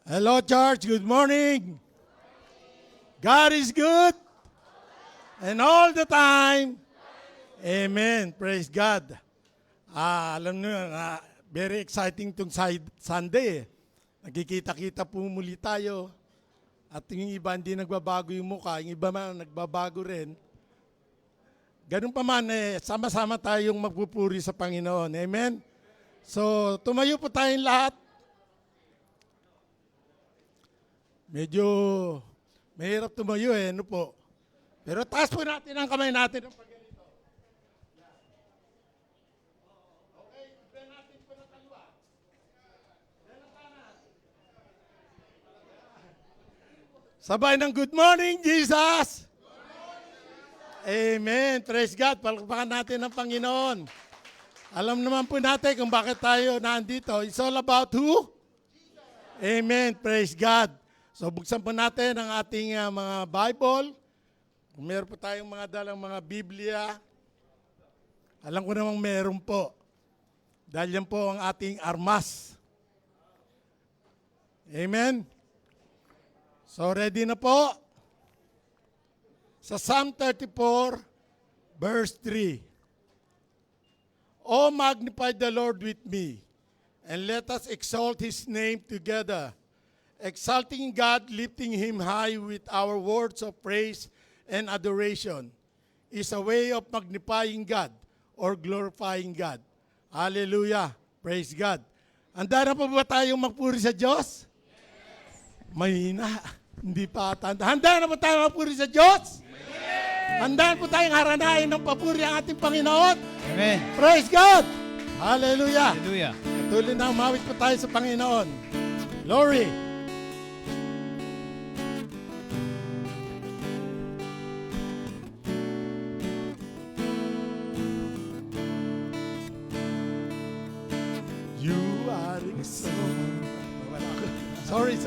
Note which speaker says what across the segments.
Speaker 1: Hello, church. Good morning. God is good. And all the time. Amen. Praise God. Alam niyo, very exciting itong Sunday. Nagkikita-kita po muli tayo. At yung iba hindi nagbabago yung mukha, yung iba man nagbabago rin. Ganun pa man, sama-sama tayong magpupuri sa Panginoon. Amen? So, tumayo po tayong lahat. Medyo mahirap tumayo ano po. Pero taas po natin ang kamay natin ng pagganito. Okay, iba natin po ng kaliwa. Iba ng kanan. Sabay ng good morning, Jesus! Amen. Praise God. Palakpakan natin ng Panginoon. Alam naman po natin kung bakit tayo nandito. It's all about who? Amen. Praise God. So buksan po natin ang ating mga Bible. Kung meron po tayong mga dalang mga Biblia, alam ko namang meron po. Dahil yan po ang ating armas. Amen. So ready na po? Sa Psalm 34, verse 3. Oh, magnify the Lord with me, and let us exalt His name together. Exalting God, lifting Him high with our words of praise and adoration is a way of magnifying God or glorifying God. Hallelujah. Praise God. Handa na po ba tayong magpuri sa Diyos? Yes. Mahina. Hindi pa tanda. Handa na po tayong magpuri sa Diyos? Yes. Handa po tayong haranain ng papuri ang ating Panginoon?
Speaker 2: Amen.
Speaker 1: Praise God. Hallelujah.
Speaker 2: Hallelujah.
Speaker 1: Tuloy na umawit po tayo sa Panginoon. Glory. You are exalted. Sorry.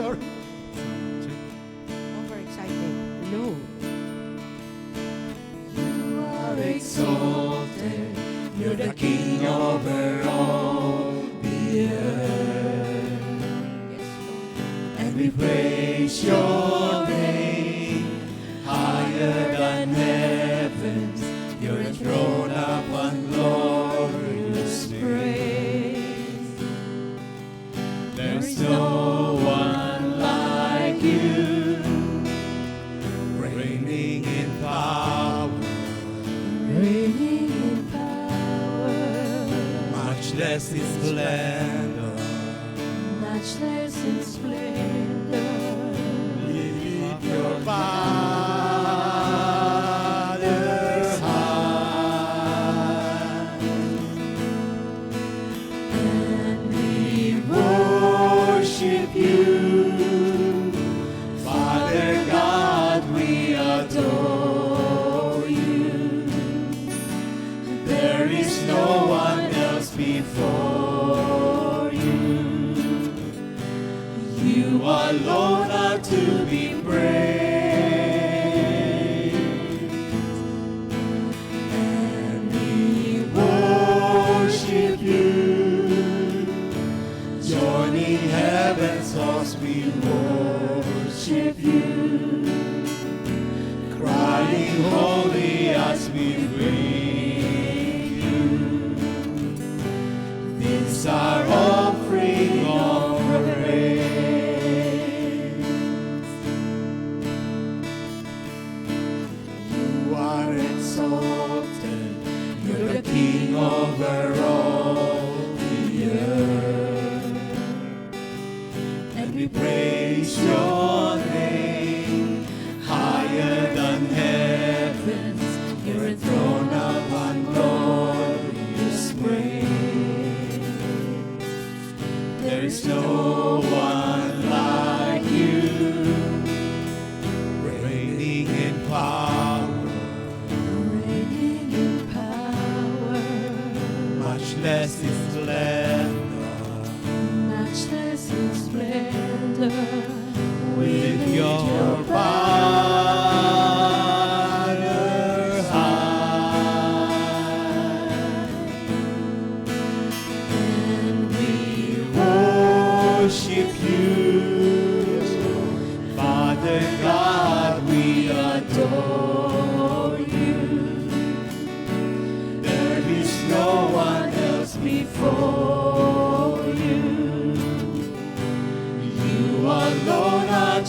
Speaker 3: Overexcited. No.
Speaker 4: You are exalted, you're the King over all the earth. And we praise your name, higher than heavens, you're enthroned upon glorious praise. There's no one like you, reigning in power,
Speaker 3: Reigning in power,
Speaker 4: much less in splendor.
Speaker 3: matchless in splendor.
Speaker 1: Lift your Father's hand.
Speaker 3: And we
Speaker 4: Worship you, Father God, we adore you. There is no one else before you. You alone are to be praised. And we worship you, joining heaven's host, we worship you, crying holy as we bring you this our offering of praise. You are exalted, you're the King over all the earth. And we praise your name, higher than heavens, you're enthroned upon glorious praise. There is no one like you, reigning in power,
Speaker 3: reigning in power,
Speaker 4: much less in splendor.
Speaker 3: matchless in splendor.
Speaker 4: With your Father's hand. And we worship you,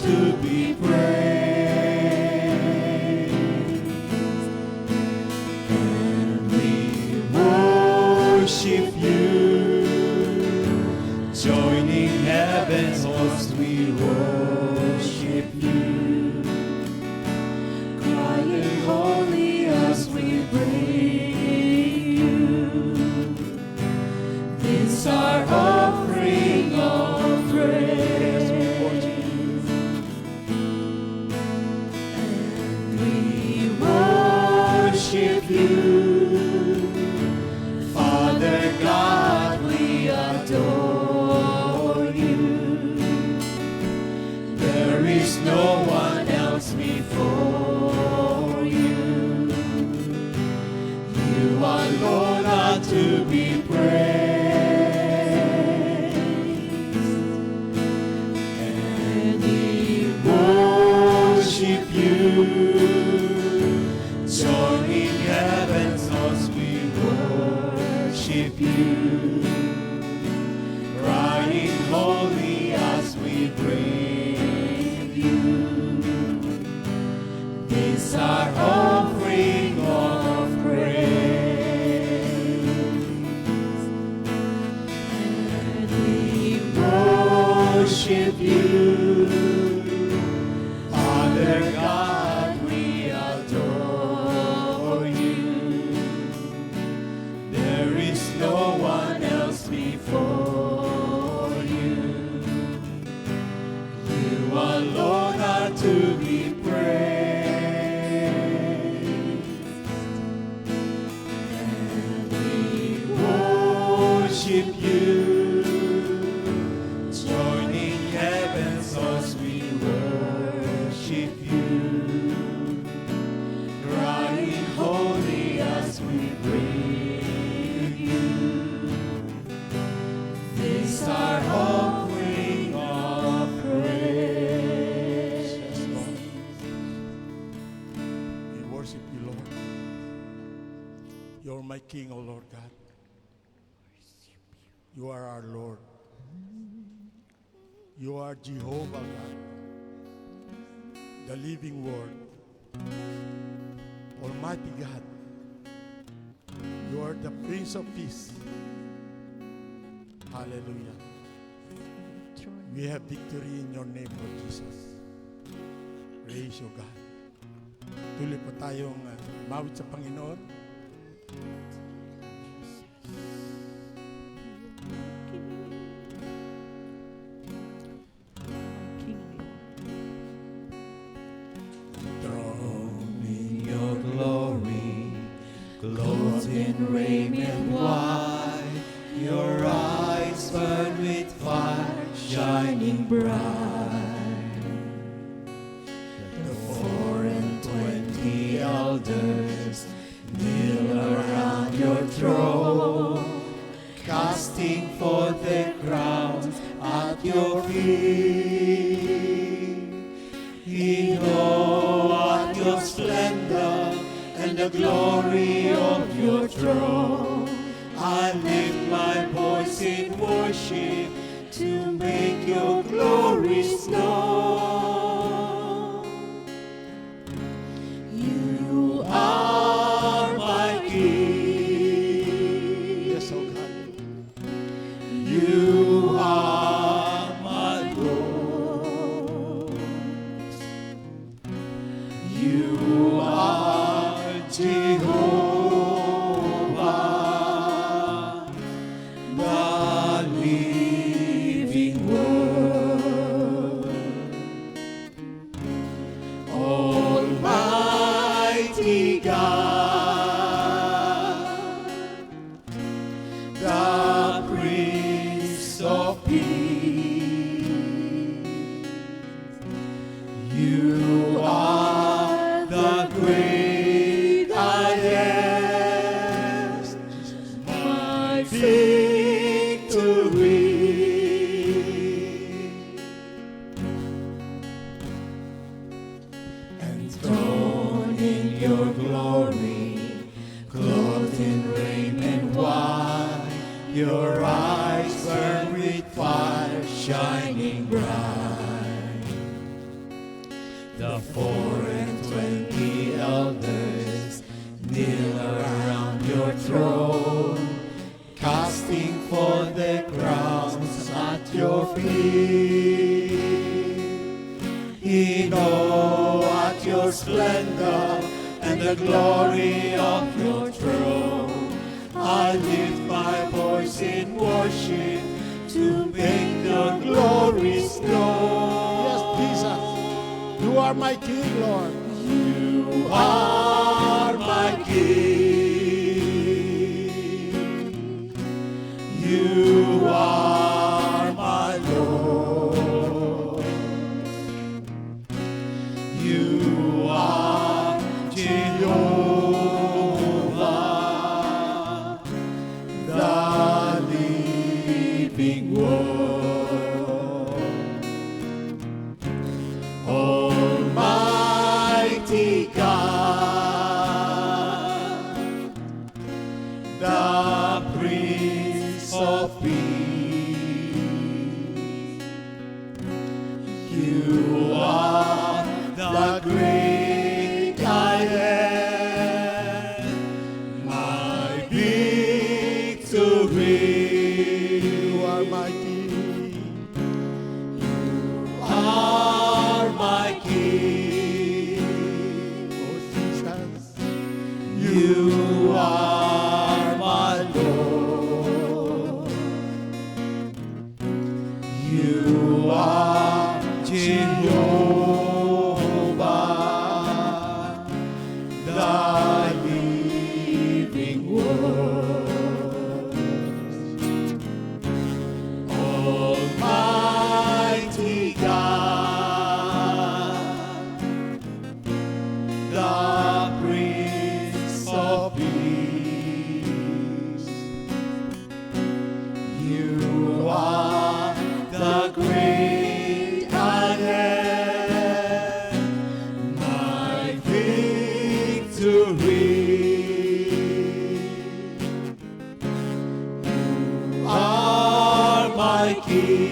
Speaker 4: to be praised. And we worship you, joining heaven's host, we worship you,
Speaker 3: Crying holy as we bring you this our offering of praise. And we
Speaker 4: worship you, Father God, we adore you. There is no one else before you. You alone are to be praised. And we worship you, joining heaven's host, we worship you, crying holy as we bring you this our offering of praise. And we worship you, Father God, we adore you. There is no one else before you. You alone are to be praised. And we worship you, joining heaven's host, we worship you, crying holy as we bring you this our offering of praise.
Speaker 1: Yes, Lord. We worship you, Lord. You're my King, O Lord God. You are our Lord. You are Jehovah God, the living Word, Almighty God. You are the Prince of Peace. Hallelujah. We have victory in your name, Lord Jesus. Praise you, God. Tuloy po tayong mawit sa Panginoon.
Speaker 4: Throne in your glory, clothed in raiment white, your eyes burn with fire, shining bright. The 24 elders kneel around your throne, casting forth their crowns at your feet. In awe at your splendor and the glory of your throne, I lift my voice in worship to make your glories known. You are my King.
Speaker 1: Yes, O God.
Speaker 4: You are my Lord. You are Jehovah, the living Word, Almighty God, the Prince of Peace. You are the great I am, my victory. Enthroned in your glory, clothed in raiment white, your eyes burn with fire, shining bright. The 24 elders kneel around your throne, casting forth their crowns at your feet. In awe at your splendor and the glory of your throne, I lift my voice in worship to make your glories known.
Speaker 1: Yes, Jesus. You are my King, Lord.
Speaker 4: You are my King. You are my Lord. You are Jehovah, the living Word. Almighty God, the Prince of Peace, you are the great I am, my victory.
Speaker 1: You are my King.
Speaker 4: Are my King.
Speaker 1: Oh, Jesus.
Speaker 4: You are my Lord. You are Jehovah, the living Word. Almighty God, the Prince of Peace, you are the great I am, my victory. You are my King.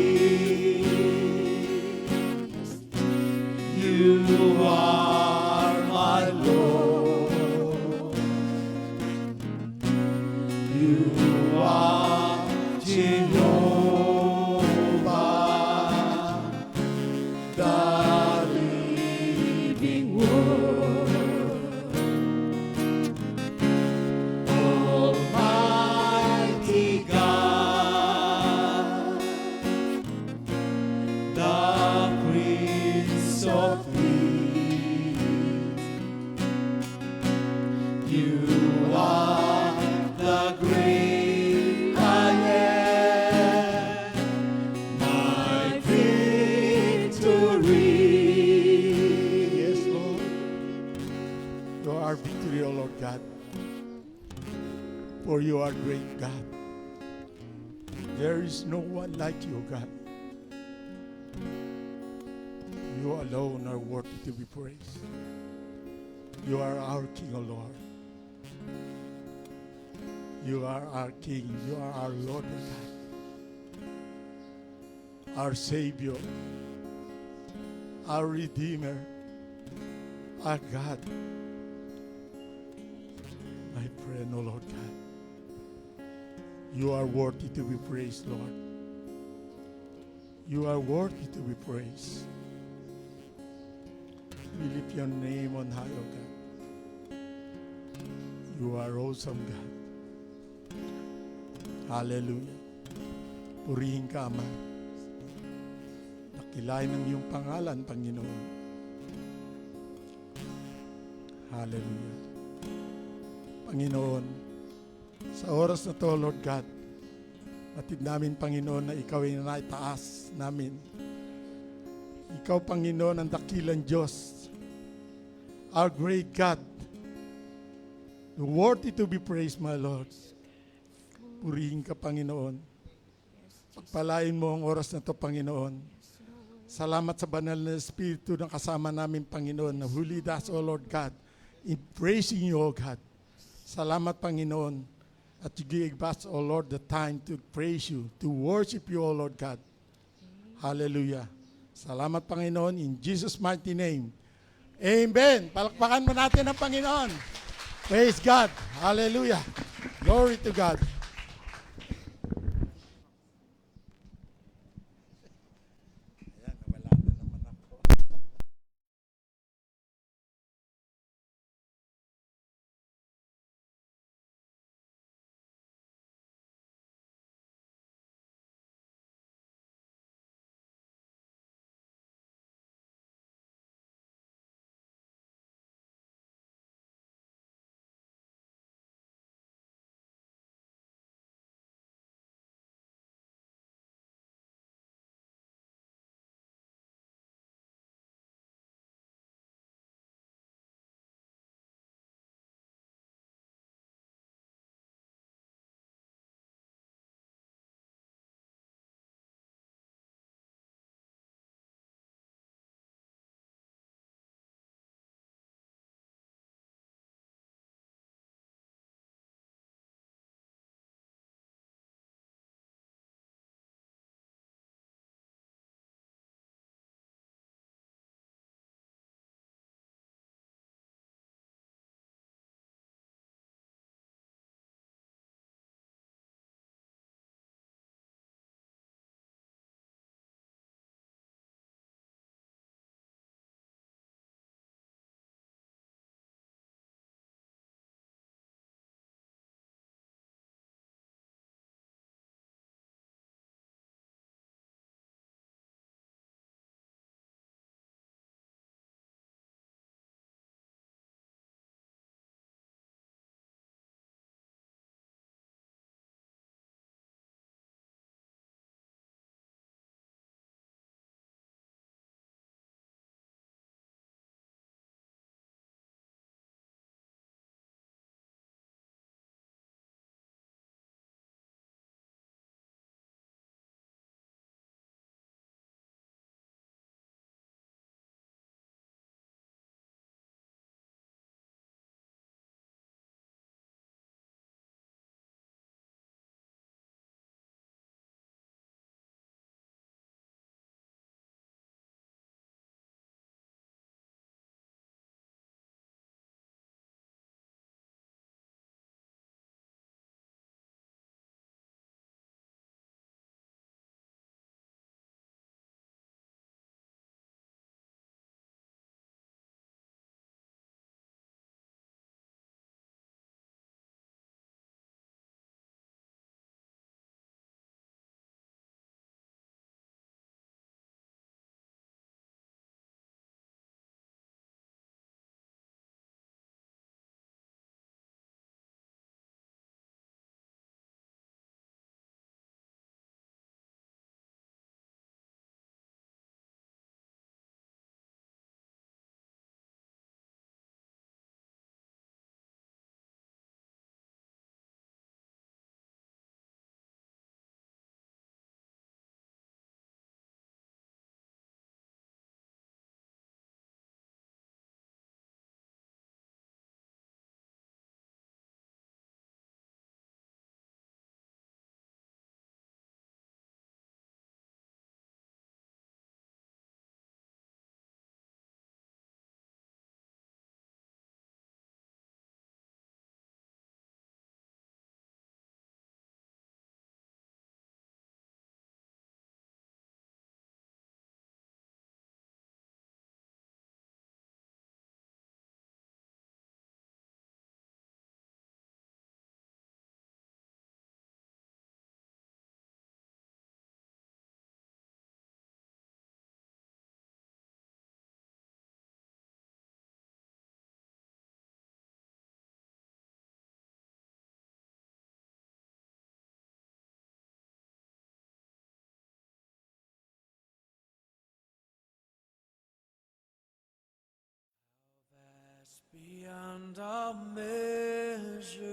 Speaker 4: You are my Lord. You are Jehovah, the living Word. Almighty God, the Prince of Peace, you are the great I am, my victory.
Speaker 1: Yes, Lord. You are our victory, O Lord God. For you are great, God. There is no one like you, God. You alone are worthy to be praised. You are our King, O Lord. You are our King. You are our Lord, O God. Our Savior. Our Redeemer. Our God. My friend, O Lord God. You are worthy to be praised, Lord. You are worthy to be praised. We lift your name on high, O God. You are awesome, God. Hallelujah. Purihin ka, Ama. Nakilain ang iyong pangalan, Panginoon. Hallelujah. Panginoon, sa oras na to, Lord God, batid namin, Panginoon, na ikaw ay naitaas namin. Ikaw, Panginoon, ang dakilang Diyos, our great God, worthy to be praised, my Lord. Purihin ka, Panginoon. Pagpalain mo ang oras na to, Panginoon. Salamat sa banal na Espiritu ng kasama namin, Panginoon, na who lead us, O Lord God, in praising you, O God. Salamat, Panginoon, at you gave us, O Lord, the time to praise you, to worship you, O Lord God. Hallelujah. Salamat, Panginoon. In Jesus' mighty name, Amen. Palakpakan mo natin ang Panginoon. Praise God. Hallelujah. Glory to God. Ayan, wala na naman ako.
Speaker 3: Beyond our measure,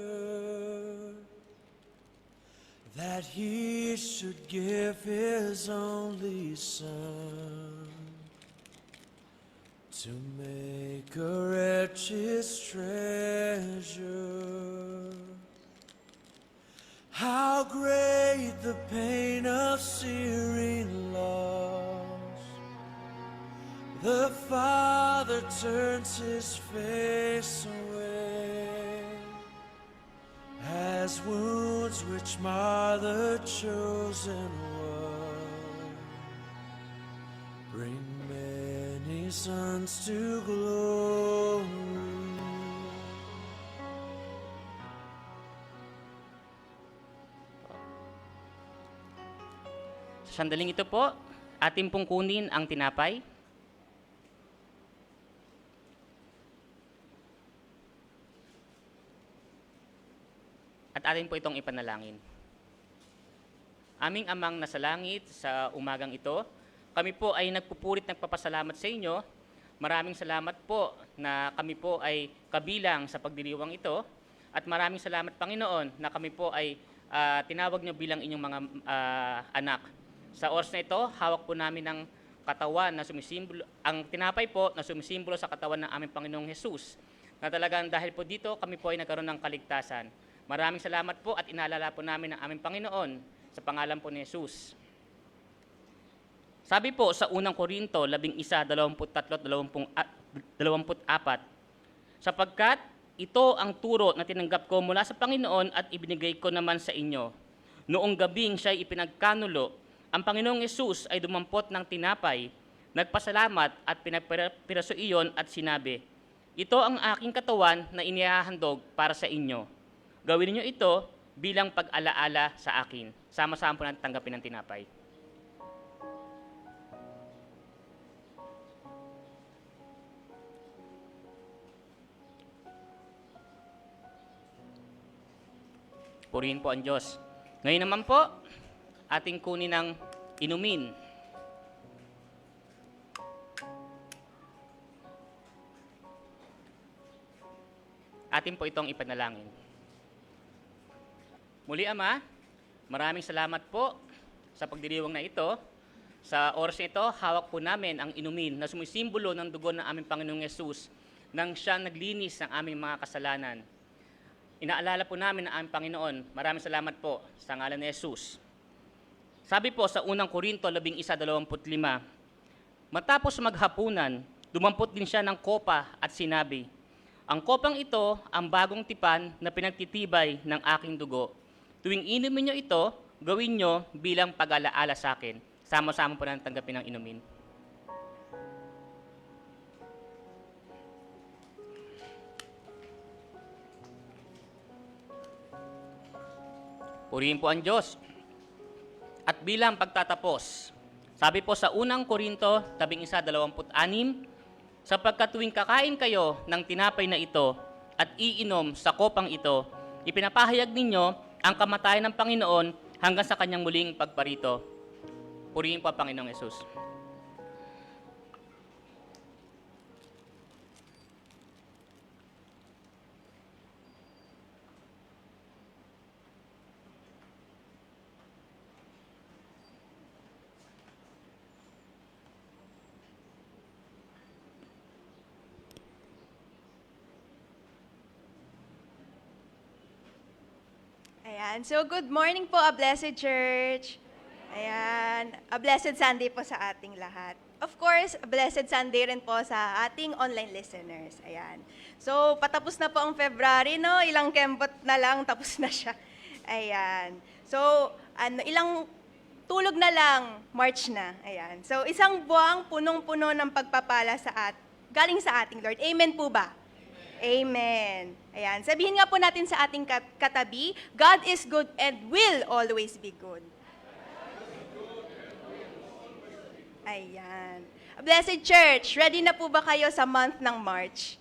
Speaker 3: that he should give his only Son to make a wretch his treasure. How great the pain of searing loss, The Father turns his face away, has wounds which mar the chosen one, bring many sons to glory.
Speaker 2: Sa sandaling ito po, atin pong kunin ang tinapay. At atin po itong ipanalangin. Aming Amang nasa langit, sa umagang ito, kami po ay nagpupurit nagpapasalamat sa inyo. Maraming salamat po na kami po ay kabilang sa pagdiriwang ito. At maraming salamat, Panginoon, na kami po ay tinawag niyo bilang inyong mga anak. Sa oras na ito, hawak po namin ang katawan na sumisimbolo, ang tinapay po na sumisimbolo sa katawan ng aming Panginoong Jesus. Na talagang dahil po dito, kami po ay nagkaroon ng kaligtasan. Maraming salamat po at inaalala po namin ang aming Panginoon sa pangalan po ni Jesus. Sabi po sa unang Korinto 11:23-24, sapagkat ito ang turo na tinanggap ko mula sa Panginoon at ibinigay ko naman sa inyo. Noong gabing siya'y ipinagkanulo, ang Panginoong Jesus ay dumampot ng tinapay, nagpasalamat at pinapiraso iyon at sinabi, ito ang aking katawan na inihahandog para sa inyo. Gawin niyo ito bilang pag-alaala sa akin. Sama-sama po natin tanggapin ang tinapay. Purihin po ang Diyos. Ngayon naman po, ating kunin ng inumin. Atin po itong ipanalangin. Muli, Ama, maraming salamat po sa pagdiriwang na ito. Sa oras na ito, hawak po namin ang inumin na sumisimbolo ng dugo ng aming Panginoong Yesus nang siya naglinis ng aming mga kasalanan. Inaalala po namin ang aming Panginoon. Maraming salamat po sa ngalan ni Yesus. Sabi po sa unang Korinto 11:25, matapos maghapunan, dumampot din siya ng kopa at sinabi, ang kopang ito ang bagong tipan na pinagtitibay ng aking dugo. Tuwing inumin niyo ito, gawin niyo bilang pag-alaala sa akin. Sama-sama po natin tanggapin ang inumin. Purihin po ang Diyos. At bilang pagtatapos, sabi po sa unang Korinto 11:26, sapagkat tuwing kakain kayo ng tinapay na ito at iinom sa kopang ito, ipinapahayag ninyo ang kamatayan ng Panginoon hanggang sa kanyang muling pagparito. Purihin po ang Panginoong Yesus.
Speaker 5: Ayan. So, good morning po, a blessed church. Ayan. A blessed Sunday po sa ating lahat. Of course, a blessed Sunday rin po sa ating online listeners. Ayan. So, patapos na po ang February, no? Ilang kembot na lang, tapos na siya. Ayan. So, ilang tulog na lang, March na. Ayan. So, isang buwang punong-puno ng pagpapala galing sa ating Lord. Amen po ba? Amen. Ayan. Sabihin nga po natin sa ating katabi, God is good and will always be good. Ayan. Blessed Church, ready na po ba kayo sa month ng March?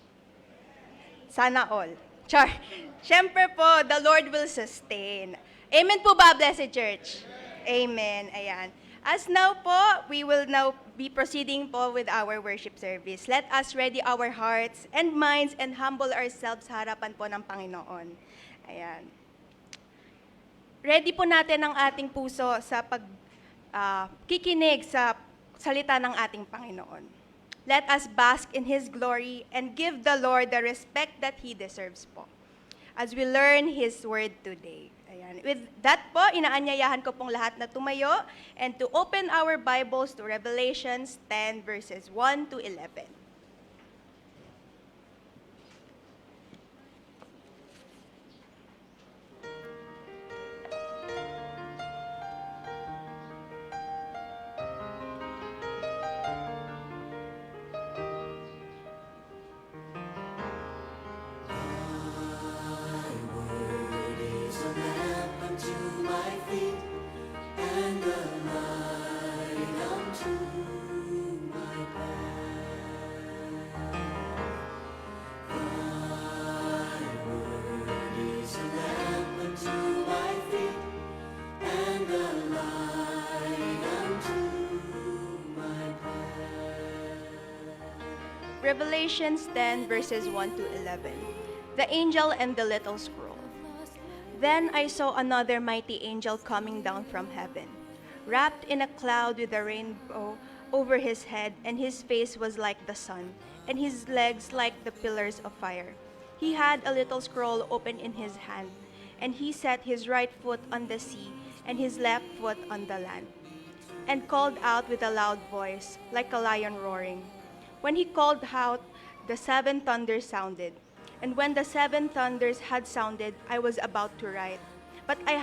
Speaker 5: Sana all. Char. Siyempre po, the Lord will sustain. Amen po ba, Blessed Church? Amen. Ayan. As now po, we will now be proceeding po with our worship service. Let us ready our hearts and minds and humble ourselves sa harapan po ng Panginoon. Ayan. Ready po natin ang ating puso sa pagkikinig sa salita ng ating Panginoon. Let us bask in His glory and give the Lord the respect that He deserves po as we learn His word today. Ayan. Yan. With that po, inaanyayahan ko pong lahat na tumayo and to open our Bibles to Revelations 10 verses 1 to 11. Revelations 10 verses 1 to 11. The angel and the little scroll. Then I saw another mighty angel coming down from heaven, wrapped in a cloud with a rainbow over his head, and his face was like the sun, and his legs like the pillars of fire. He had a little scroll open in his hand, and he set his right foot on the sea, and his left foot on the land, and called out with a loud voice, like a lion roaring. When he called out, the 7 thunders sounded. And when the 7 thunders had sounded, I was about to write. But I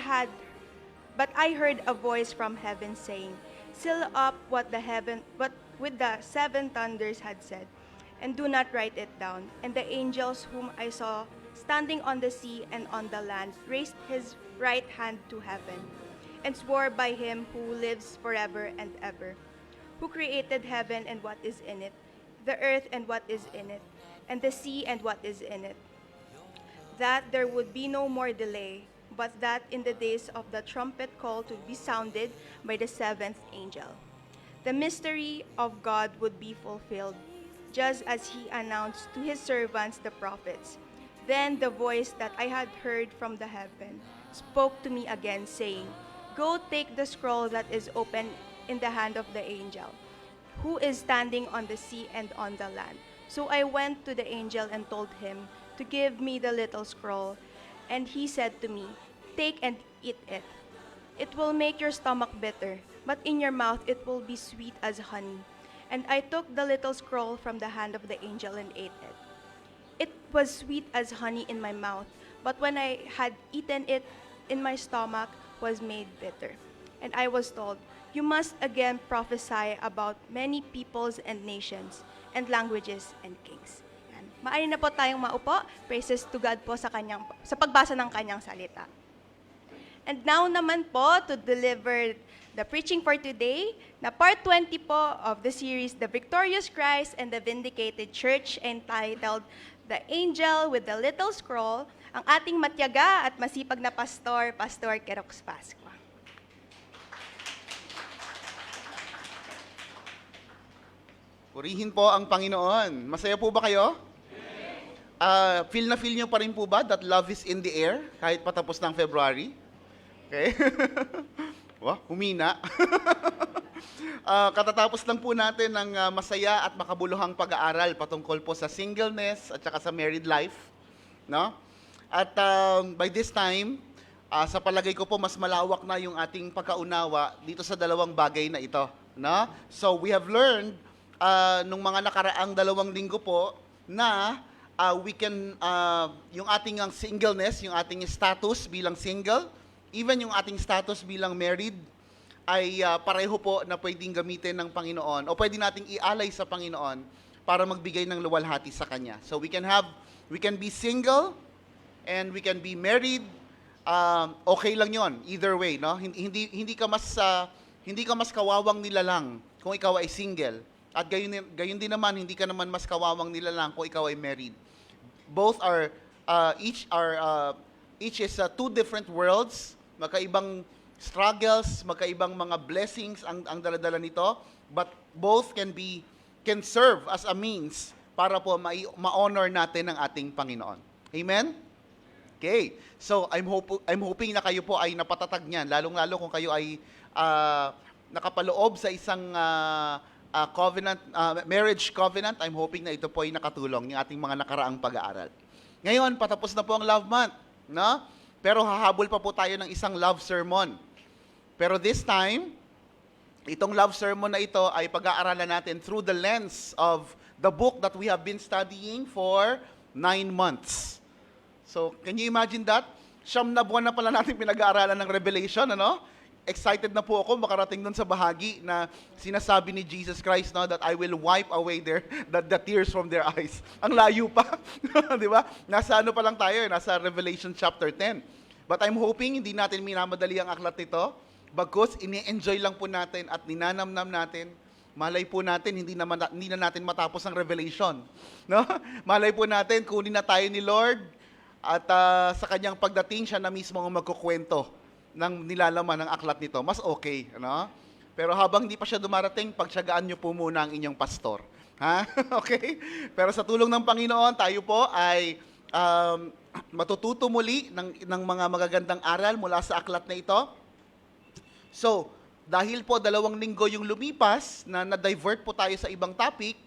Speaker 5: heard a voice from heaven saying, seal up what with the 7 thunders had said, and do not write it down. And the angels whom I saw standing on the sea and on the land raised his right hand to heaven, and swore by him who lives forever and ever, who created heaven and what is in it, the earth and what is in it, and the sea and what is in it, that there would be no more delay, but that in the days of the trumpet call to be sounded by the 7th angel, the mystery of God would be fulfilled, just as he announced to his servants the prophets. Then the voice that I had heard from the heaven spoke to me again, saying, go take the scroll that is open in the hand of the angel, who is standing on the sea and on the land. So I went to the angel and told him to give me the little scroll. And he said to me, take and eat it. It will make your stomach bitter, but in your mouth it will be sweet as honey. And I took the little scroll from the hand of the angel and ate it. It was sweet as honey in my mouth, but when I had eaten it, in my stomach was made bitter. And I was told, you must again prophesy about many peoples and nations and languages and kings. Yan. Maaari na po tayong maupo. Praises to God po sa pagbasa ng kanyang salita. And now naman po to deliver the preaching for today, na part 20 po of the series, The Victorious Christ and the Vindicated Church, entitled The Angel with the Little Scroll, ang ating matyaga at masipag na pastor, Pastor Kerox Pascua.
Speaker 6: Purihin po ang Panginoon. Masaya po ba kayo? Feel na feel nyo pa rin po ba that love is in the air kahit patapos ng February? Okay? Wah, humina. Katatapos lang po natin ng masaya at makabuluhang pag-aaral patungkol po sa singleness at saka sa married life. No? At by this time, sa palagay ko po, mas malawak na yung ating pagkaunawa dito sa dalawang bagay na ito. No? So we have learned nung mga nakaraang 2 linggo po na we can, yung ating singleness, yung ating status bilang single, even yung ating status bilang married, ay pareho po na pwedeng gamitin ng Panginoon o pwede nating ialay sa Panginoon para magbigay ng luwalhati sa Kanya. So we can be single and we can be married. Okay lang yon, either way, no? Hindi ka mas kawawang nilalang kung ikaw ay single. At gayon din naman, hindi ka naman mas kawawang nilalang kung ikaw ay married. Both are, each is 2 different worlds, magkaibang struggles, magkaibang mga blessings ang daladala nito, but both can serve as a means para po ma-honor natin ang ating Panginoon. Amen? Okay. So, I'm hoping na kayo po ay napatatag niyan, lalong-lalo kung kayo ay nakapaloob sa isang marriage covenant. I'm hoping na ito po ay nakatulong yung ating mga nakaraang pag-aaral. Ngayon, patapos na po ang Love Month, no? Pero hahabol pa po tayo ng isang love sermon. Pero this time, itong love sermon na ito ay pag-aaralan natin through the lens of the book that we have been studying for 9 months. So, can you imagine that? 9 na buwan na pala natin pinag-aaralan ng Revelation, ano? Excited na po ako makarating dun sa bahagi na sinasabi ni Jesus Christ, no, that I will wipe away the tears from their eyes. Ang layo pa, di ba? Nasa ano pa lang tayo, nasa Revelation chapter 10. But I'm hoping hindi natin minamadali ang aklat nito, bagkus ini-enjoy lang po natin at ninanamnam natin. Malay po natin, hindi na natin matapos ang Revelation. No? Malay po natin, kunin na tayo ni Lord at sa kanyang pagdating, siya na mismo ang magkukwento ng nilalaman ng aklat nito. Mas okay. Ano? Pero habang hindi pa siya dumarating, pagtiyagaan niyo po muna ang inyong pastor. Ha? Okay? Pero sa tulong ng Panginoon, tayo po ay matututo muli ng mga magagandang aral mula sa aklat na ito. So, dahil po 2 linggo yung lumipas na na-divert po tayo sa ibang topic,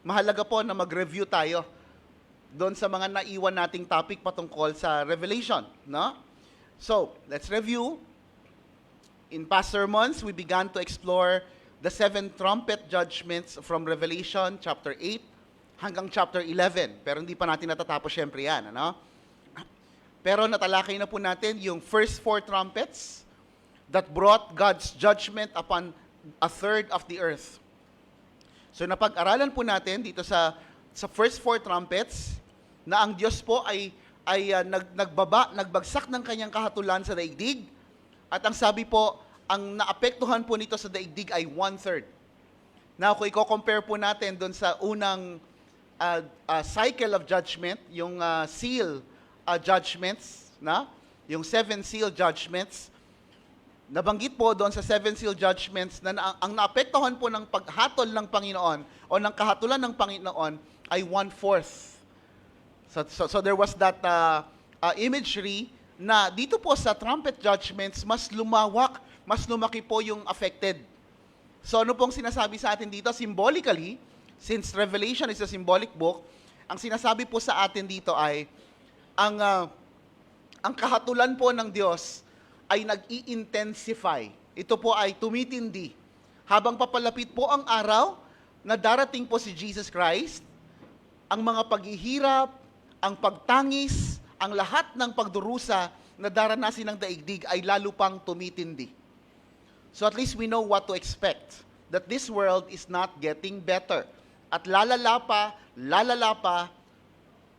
Speaker 6: mahalaga po na mag-review tayo doon sa mga naiwan nating topic patungkol sa Revelation, no? So, let's review. In past sermons, we began to explore the 7 trumpet judgments from Revelation chapter 8 hanggang chapter 11. Pero hindi pa natin natatapos syempre yan, ano? Pero natalakay na po natin yung first 4 trumpets that brought God's judgment upon a third of the earth. So napag-aralan po natin dito sa first 4 trumpets na ang Diyos po ay nagbagsak ng kanyang kahatulan sa daigdig. At ang sabi po, ang naapektuhan po nito sa daigdig ay 1/3. Now, kung i-compare po natin doon sa unang cycle of judgment, yung seal judgments, na? Yung 7 seal judgments, nabanggit po doon sa 7 seal judgments na ang naapektuhan po ng paghatol ng Panginoon o ng kahatulan ng Panginoon ay 1/4. So there was that imagery na dito po sa trumpet judgments, mas lumawak, mas lumaki po yung affected. So ano pong sinasabi sa atin dito? Symbolically, since Revelation is a symbolic book, ang sinasabi po sa atin dito ay ang kahatulan po ng Diyos ay nag-i-intensify. Ito po ay tumitindi. Habang papalapit po ang araw na darating po si Jesus Christ, ang mga paghihirap, ang pagtangis, ang lahat ng pagdurusa na daranasin ng daigdig ay lalo pang tumitindi. So at least we know what to expect, that this world is not getting better. At lalala pa,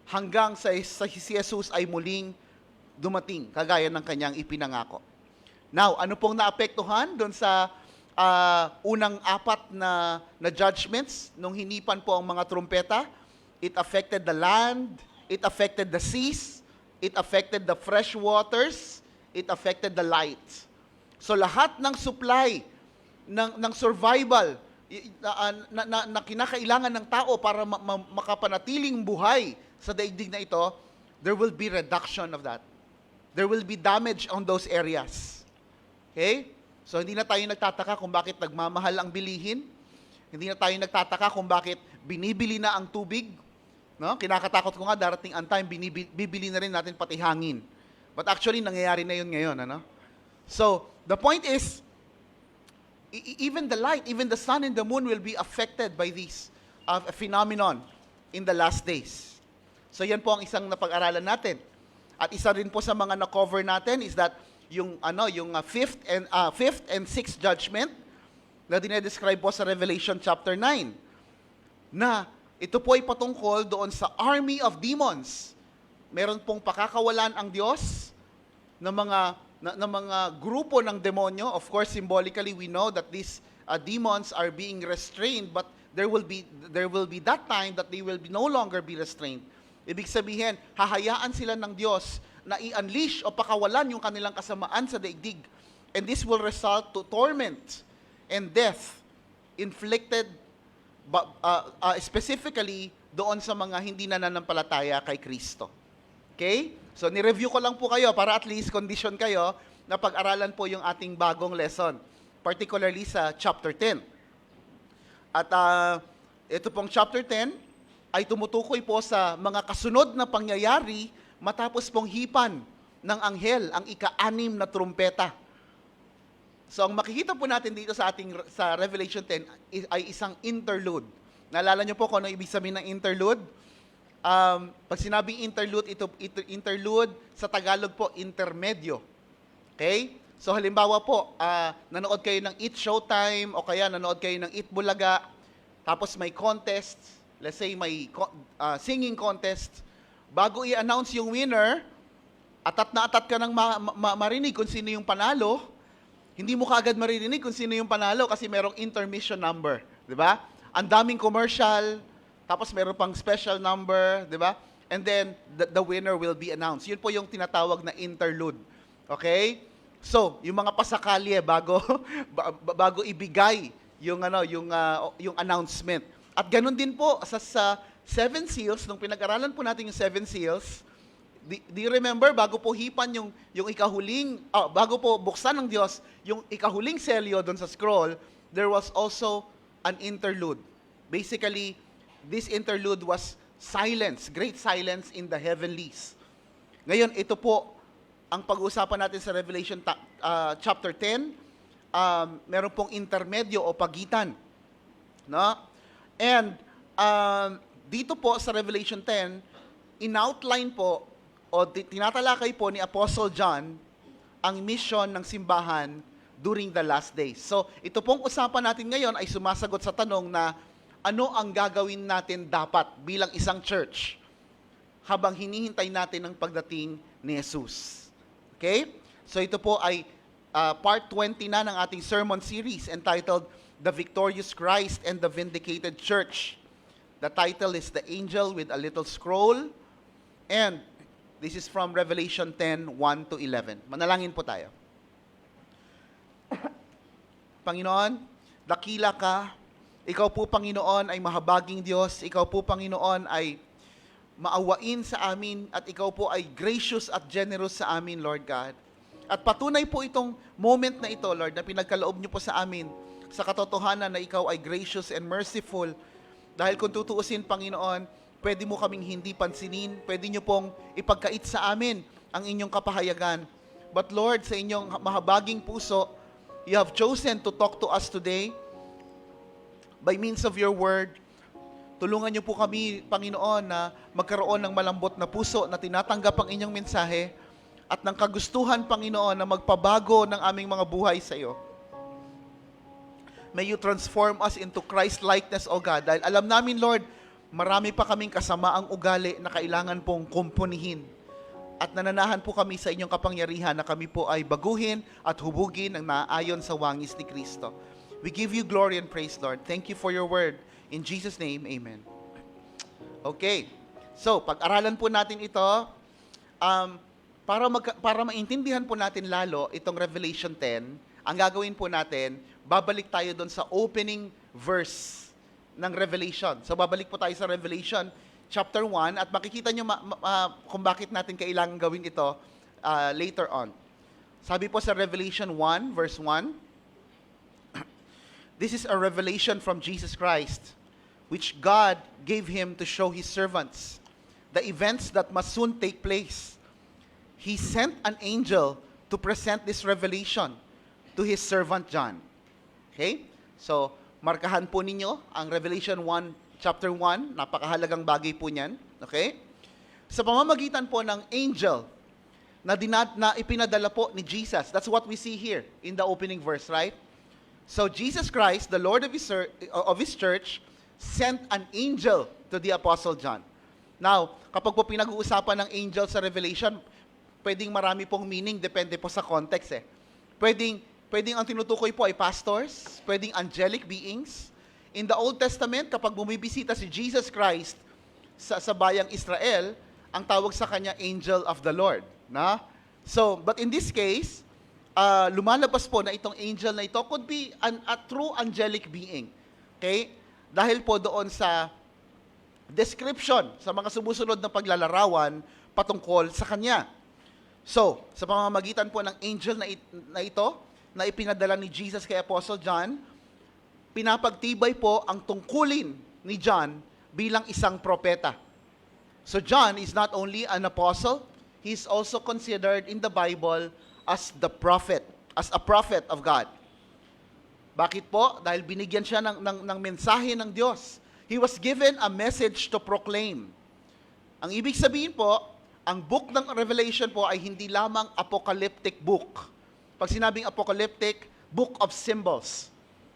Speaker 6: hanggang si Jesus ay muling dumating, kagaya ng kanyang ipinangako. Now, ano pong naapektuhan doon sa unang 4 na judgments nung hinipan po ang mga trumpeta? It affected the land, it affected the seas, it affected the fresh waters, it affected the light. So lahat ng supply ng survival na kinakailangan ng tao para makapanatiling buhay sa daigdig na ito, there will be reduction of that. There will be damage on those areas. Okay? So hindi na tayo nagtataka kung bakit nagmamahal ang bilihin. Hindi na tayo nagtataka kung bakit binibili na ang tubig. No? Kinakatakot ko nga darating ang time, bibili na rin natin pati hangin. But actually, nangyayari na yun ngayon. Ano? So, the point is, even the light, even the sun and the moon will be affected by this phenomenon in the last days. So, yan po ang isang napag-aralan natin. At isa rin po sa mga na-cover natin is that yung fifth and sixth judgment na dinedescribe po sa Revelation chapter 9 na ito po ay patungkol doon sa army of demons. Meron pong pakakawalan ang Diyos ng mga grupo ng demonyo. Of course, symbolically, we know that these demons are being restrained, but there will be that time that they will no longer be restrained. Ibig sabihin, hahayaan sila ng Diyos na i-unleash o pakawalan yung kanilang kasamaan sa daigdig. And this will result to torment and death inflicted specifically doon sa mga hindi nananampalataya kay Kristo. Okay? So, ni-review ko lang po kayo para at least condition kayo na pag-aralan po yung ating bagong lesson, particularly sa chapter 10. At ito pong chapter 10 ay tumutukoy po sa mga kasunod na pangyayari matapos pong hipan ng anghel ang ika-6 na trumpeta. So ang makikita po natin dito sa Revelation 10 ay isang interlude. Naalala niyo po kung ano ibig sabihin ng interlude? Pag sinabing interlude, interlude sa Tagalog po, intermedyo. Okay? So halimbawa po, nanood kayo ng Eat Showtime o kaya nanood kayo ng Eat Bulaga, tapos may contest, let's say may singing contest, bago i-announce yung winner, atat na atat ka nang marinig kung sino yung panalo, hindi mo kaagad maririnig kung sino yung panalo kasi merong intermission number, di ba? Ang daming commercial, tapos meron pang special number, di ba? And then the winner will be announced. Yun po yung tinatawag na interlude. Okay? So, yung mga pasakalye bago ibigay yung announcement. At ganun din po sa Seven Seals, nung pinag-aralan po natin yung Seven Seals, do you remember bago po hipan yung ikahuling bago po buksan ng Diyos yung ikahuling selyo doon sa scroll, there was also an interlude. Basically, this interlude was silence, great silence in the heavenlies. Ngayon, ito po ang pag-uusapan natin sa Revelation chapter 10. Meron pong intermedyo o pagitan. No? And dito po sa Revelation 10, in-outline po o tinatalakay po ni Apostle John ang mission ng simbahan during the last days. So, ito pong usapan natin ngayon ay sumasagot sa tanong na ano ang gagawin natin dapat bilang isang church habang hinihintay natin ang pagdating ni Jesus. Okay? So ito po ay part 20 na ng ating sermon series entitled The Victorious Christ and the Vindicated Church. The title is The Angel with a Little Scroll, and this is from Revelation 10, 1 to 11. Manalangin po tayo. Panginoon, dakila ka. Ikaw po, Panginoon, ay mahabaging Diyos. Ikaw po, Panginoon, ay maawain sa amin at ikaw po ay gracious at generous sa amin, Lord God. At patunay po itong moment na ito, Lord, na pinagkaloob niyo po sa amin sa katotohanan na ikaw ay gracious and merciful. Dahil kung tutuusin, Panginoon, pwede mo kaming hindi pansinin, pwede niyo pong ipagkait sa amin ang inyong kapahayagan. But Lord, sa inyong mahabaging puso, you have chosen to talk to us today by means of your word. Tulungan niyo po kami, Panginoon, na magkaroon ng malambot na puso na tinatanggap ang inyong mensahe at ng kagustuhan, Panginoon, na magpabago ng aming mga buhay sa iyo. May you transform us into Christ-likeness, O God. Dahil alam namin, Lord, marami pa kaming kasamaang ugali na kailangan pong kumpunihin. At nananahan po kami sa inyong kapangyarihan na kami po ay baguhin at hubugin ng naayon sa wangis ni Kristo. We give you glory and praise, Lord. Thank you for your word. In Jesus' name, amen. Okay. So, pag-aralan po natin ito, para maintindihan po natin lalo itong Revelation 10, ang gagawin po natin, babalik tayo doon sa opening verse ng Revelation. So, babalik po tayo sa Revelation chapter 1 at makikita nyo kung bakit natin kailangan gawin ito later on. Sabi po sa Revelation 1, verse 1, this is a revelation from Jesus Christ, which God gave him to show his servants the events that must soon take place. He sent an angel to present this revelation to his servant John. Okay? So, markahan po ninyo ang Revelation 1, chapter 1. Napakahalagang bagay po niyan. Okay? Sa pamamagitan po ng angel na ipinadala po ni Jesus. That's what we see here in the opening verse, right? So Jesus Christ, the Lord of his church, sent an angel to the Apostle John. Now, kapag po pinag-uusapan ng angel sa Revelation, pwedeng marami pong meaning, depende po sa context eh. Pwedeng ang tinutukoy po ay pastors, pwedeng angelic beings. In the Old Testament, kapag bumibisita si Jesus Christ sa bayang Israel, ang tawag sa kanya angel of the Lord. Na? So, but in this case, lumalabas po na itong angel na ito could be a true angelic being. Okay? Dahil po doon sa description, sa mga sumusunod na paglalarawan patungkol sa kanya. So, sa pamamagitan po ng angel na ito, na ipinadala ni Jesus kay Apostle John, pinapagtibay po ang tungkulin ni John bilang isang propeta. So John is not only an apostle, he's also considered in the Bible as the prophet, as a prophet of God. Bakit po? Dahil binigyan siya ng mensahe ng Diyos. He was given a message to proclaim. Ang ibig sabihin po, ang book ng Revelation po ay hindi lamang apocalyptic book. Pag sinabing apocalyptic, book of symbols.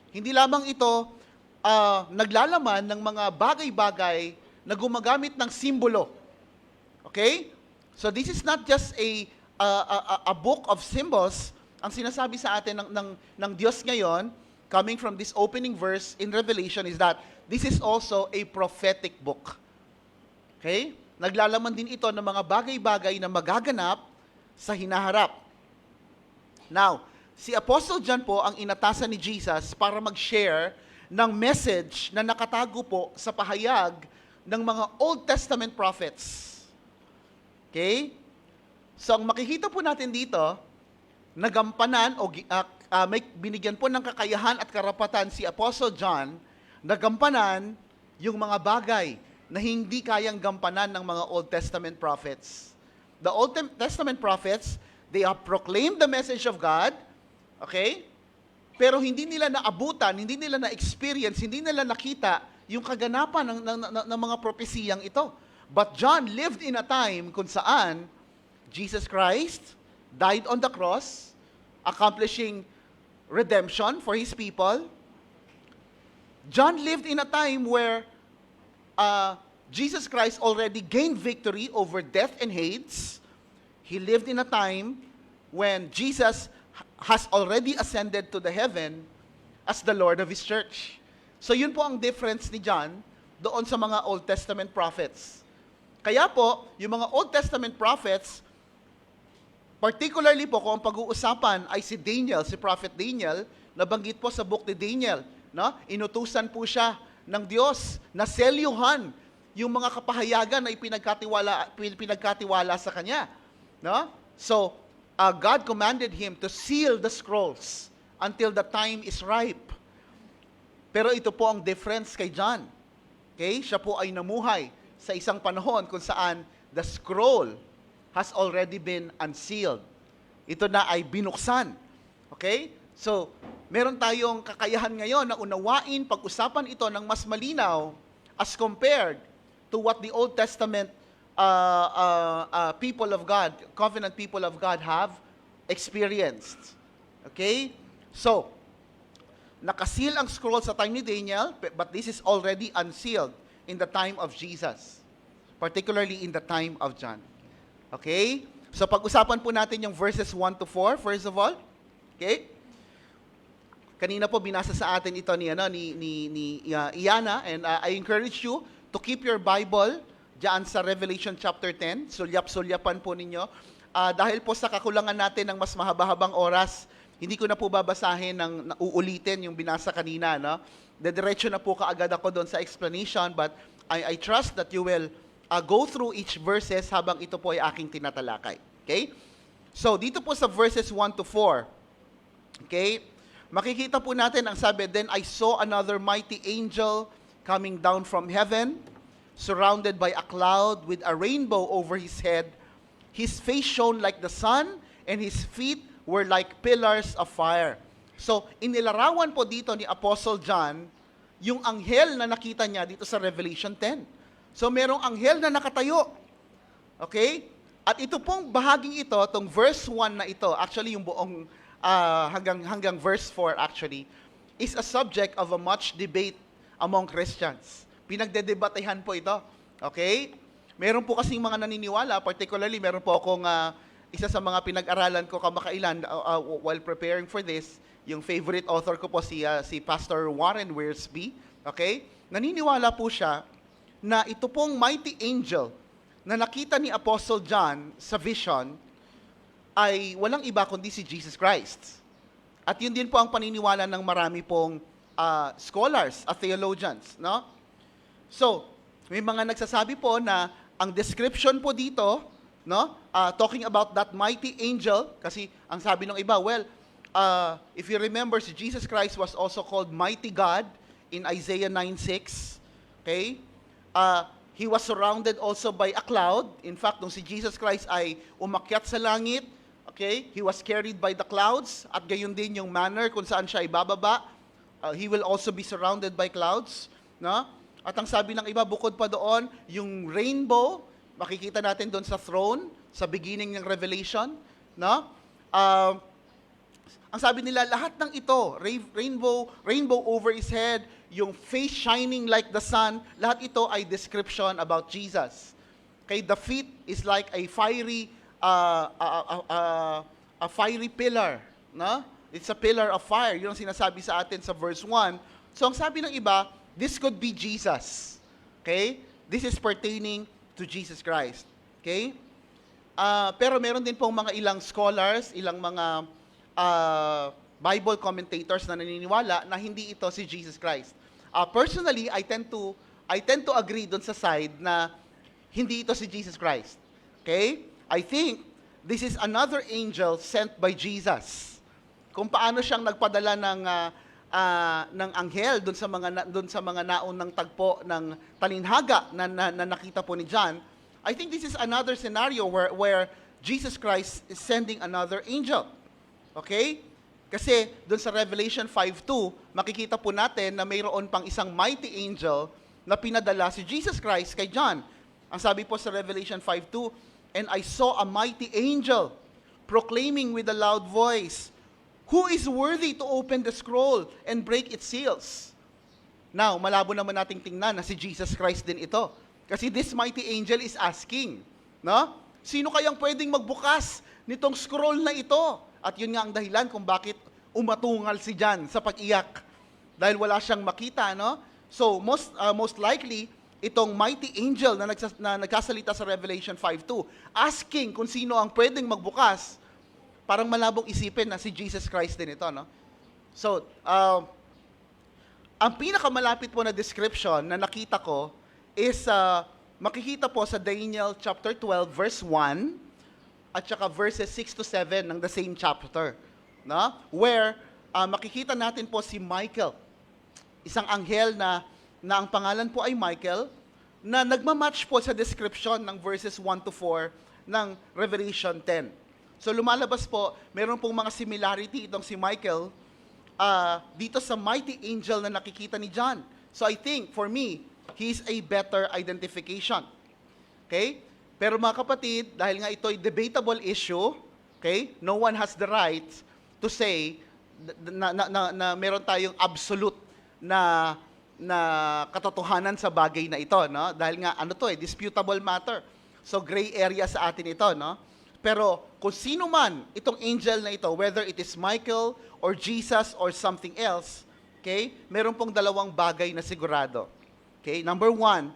Speaker 6: Hindi lamang ito naglalaman ng mga bagay-bagay na gumagamit ng simbolo. Okay? So this is not just a book of symbols. Ang sinasabi sa atin ng Diyos ngayon, coming from this opening verse in Revelation, is that this is also a prophetic book. Okay? Naglalaman din ito ng mga bagay-bagay na magaganap sa hinaharap. Now, si Apostle John po ang inatasan ni Jesus para mag-share ng message na nakatago po sa pahayag ng mga Old Testament prophets. Okay? So, ang makikita po natin dito, nagampanan o may binigyan po ng kakayahan at karapatan si Apostle John, nagampanan yung mga bagay na hindi kayang gampanan ng mga Old Testament prophets. The Old Testament prophets, they have proclaimed the message of God, okay? Pero hindi nila naabutan, hindi nila na-experience, hindi nila nakita yung kaganapan ng mga propesiyang ito. But John lived in a time kung saan Jesus Christ died on the cross, accomplishing redemption for His people. John lived in a time where Jesus Christ already gained victory over death and Hades. He lived in a time when Jesus has already ascended to the heaven as the Lord of His church. So yun po ang difference ni John doon sa mga Old Testament prophets. Kaya po, yung mga Old Testament prophets, particularly po kung ang pag-uusapan ay si Daniel, si Prophet Daniel, nabanggit po sa book ni Daniel, no? Inutusan po siya ng Diyos na selyuhan yung mga kapahayagan na pinagkatiwala sa kanya, no? So, God commanded him to seal the scrolls until the time is ripe. Pero ito po ang difference kay John. Okay? Siya po ay namuhay sa isang panahon kung saan the scroll has already been unsealed. Ito na ay binuksan. Okay? So, meron tayong kakayahan ngayon na unawain, pag-usapan ito ng mas malinaw as compared to what the Old Testament people of God, covenant people of God have experienced. Okay? So, nakaseal ang scroll sa time ni Daniel, but this is already unsealed in the time of Jesus, particularly in the time of John. Okay? So, pag-usapan po natin yung verses 1 to 4, first of all. Okay? Kanina po binasa sa atin ito ni Iana, and I encourage you to keep your Bible diyan sa Revelation chapter 10. Sulyap-sulyapan po ninyo. Dahil po sa kakulangan natin ng mas mahaba-habang oras, hindi ko na po babasahin ng uulitin yung binasa kanina, no? Dediretso na po kaagad ako doon sa explanation, but I trust that you will go through each verses habang ito po ay aking tinatalakay. Okay? So, dito po sa verses 1 to 4, okay, makikita po natin ang sabi, "Then I saw another mighty angel coming down from heaven, surrounded by a cloud with a rainbow over his head. His face shone like the sun, and his feet were like pillars of fire." So, inilarawan po dito ni Apostle John yung anghel na nakita niya dito sa Revelation 10. So, merong anghel na nakatayo. Okay? At ito pong bahaging ito, itong verse 1 na ito, actually yung buong hanggang verse 4 actually, is a subject of a much debate among Christians. Pinagdedebatehan po ito. Okay? Meron po kasing mga naniniwala, particularly meron po akong isa sa mga pinag-aralan ko kamakailan while preparing for this, yung favorite author ko po si Pastor Warren Wiersbe. Okay? Naniniwala po siya na ito pong mighty angel na nakita ni Apostle John sa vision ay walang iba kundi si Jesus Christ. At yun din po ang paniniwala ng marami pong scholars at theologians, no? So, may mga nagsasabi po na ang description po dito, no, talking about that mighty angel, kasi ang sabi ng iba, well, if you remember, si Jesus Christ was also called Mighty God in Isaiah 9:6. Okay? He was surrounded also by a cloud. In fact, nung si Jesus Christ ay umakyat sa langit, okay, he was carried by the clouds. At gayon din yung manner kung saan siya ibababa. He will also be surrounded by clouds. No? At ang sabi ng iba, bukod pa doon, yung rainbow, makikita natin doon sa throne, sa beginning ng Revelation. No? Ang sabi nila, lahat ng ito, rainbow over his head, yung face shining like the sun, lahat ito ay description about Jesus. Okay, the feet is like a fiery pillar, no? It's a pillar of fire. Yun ang sinasabi sa atin sa verse 1. So ang sabi ng iba, this could be Jesus. Okay? This is pertaining to Jesus Christ. Okay? Pero meron din pong mga ilang scholars, ilang mga Bible commentators na naniniwala na hindi ito si Jesus Christ. Personally, I tend to agree doon sa side na hindi ito si Jesus Christ. Okay? I think this is another angel sent by Jesus. Kung paano siyang nagpadala ng anghel doon sa mga naunang tagpo ng talinhaga na nakita po ni John. I think this is another scenario where Jesus Christ is sending another angel. Okay? Kasi doon sa Revelation 5:2, makikita po natin na mayroon pang isang mighty angel na pinadala si Jesus Christ kay John. Ang sabi po sa Revelation 5:2, and I saw a mighty angel proclaiming with a loud voice, who is worthy to open the scroll and break its seals? Now, malabo naman nating tingnan na si Jesus Christ din ito. Kasi this mighty angel is asking, no? Sino kayang pwedeng magbukas nitong scroll na ito? At yun nga ang dahilan kung bakit umatungal si John sa pag-iyak. Dahil wala siyang makita, no? So, most likely, itong mighty angel na nagkasalita sa Revelation 5:2, asking kung sino ang pwedeng magbukas, parang malabong isipin na si Jesus Christ din ito, no? So, ang pinakamalapit po na description na nakita ko is, makikita po sa Daniel chapter 12, verse 1, at saka verses 6 to 7 ng the same chapter, no? Where makikita natin po si Michael, isang anghel na ang pangalan po ay Michael, na nagmamatch po sa description ng verses 1 to 4 ng Revelation 10. So lumalabas po, meron pong mga similarity itong si Michael dito sa mighty angel na nakikita ni John. So I think, for me, he is a better identification. Okay? Pero mga kapatid, dahil nga ito ay debatable issue, okay, no one has the right to say na meron tayong absolute na katotohanan sa bagay na ito, no? Dahil nga ano to disputable matter. So gray area sa atin ito, no? Pero kung sino man itong angel na ito, whether it is Michael or Jesus or something else, okay, meron pong dalawang bagay na sigurado. Okay, number one,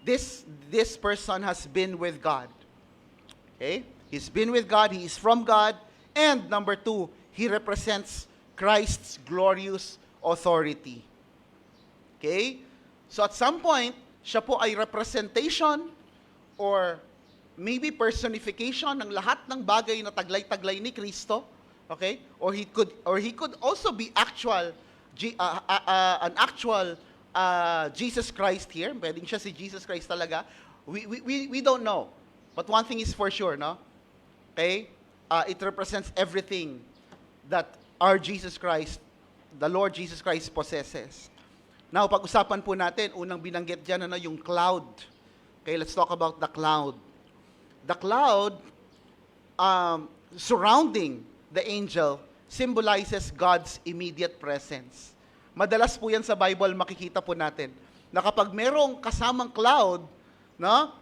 Speaker 6: this person has been with God. Okay? He's been with God, he is from God, and number two, he represents Christ's glorious authority. Okay? So at some point, siya po ay representation or maybe personification ng lahat ng bagay na taglay-taglay ni Kristo. Okay? Or he could also be an actual Jesus Christ here. Pwedeng siya si Jesus Christ talaga. We don't know. But one thing is for sure, no? Okay? It represents everything that our Jesus Christ, the Lord Jesus Christ possesses. Now, pag-usapan po natin, unang binanggit dyan, yung cloud. Okay, let's talk about the cloud. The cloud surrounding the angel symbolizes God's immediate presence. Madalas po yan sa Bible, makikita po natin, na kapag merong kasamang cloud, no,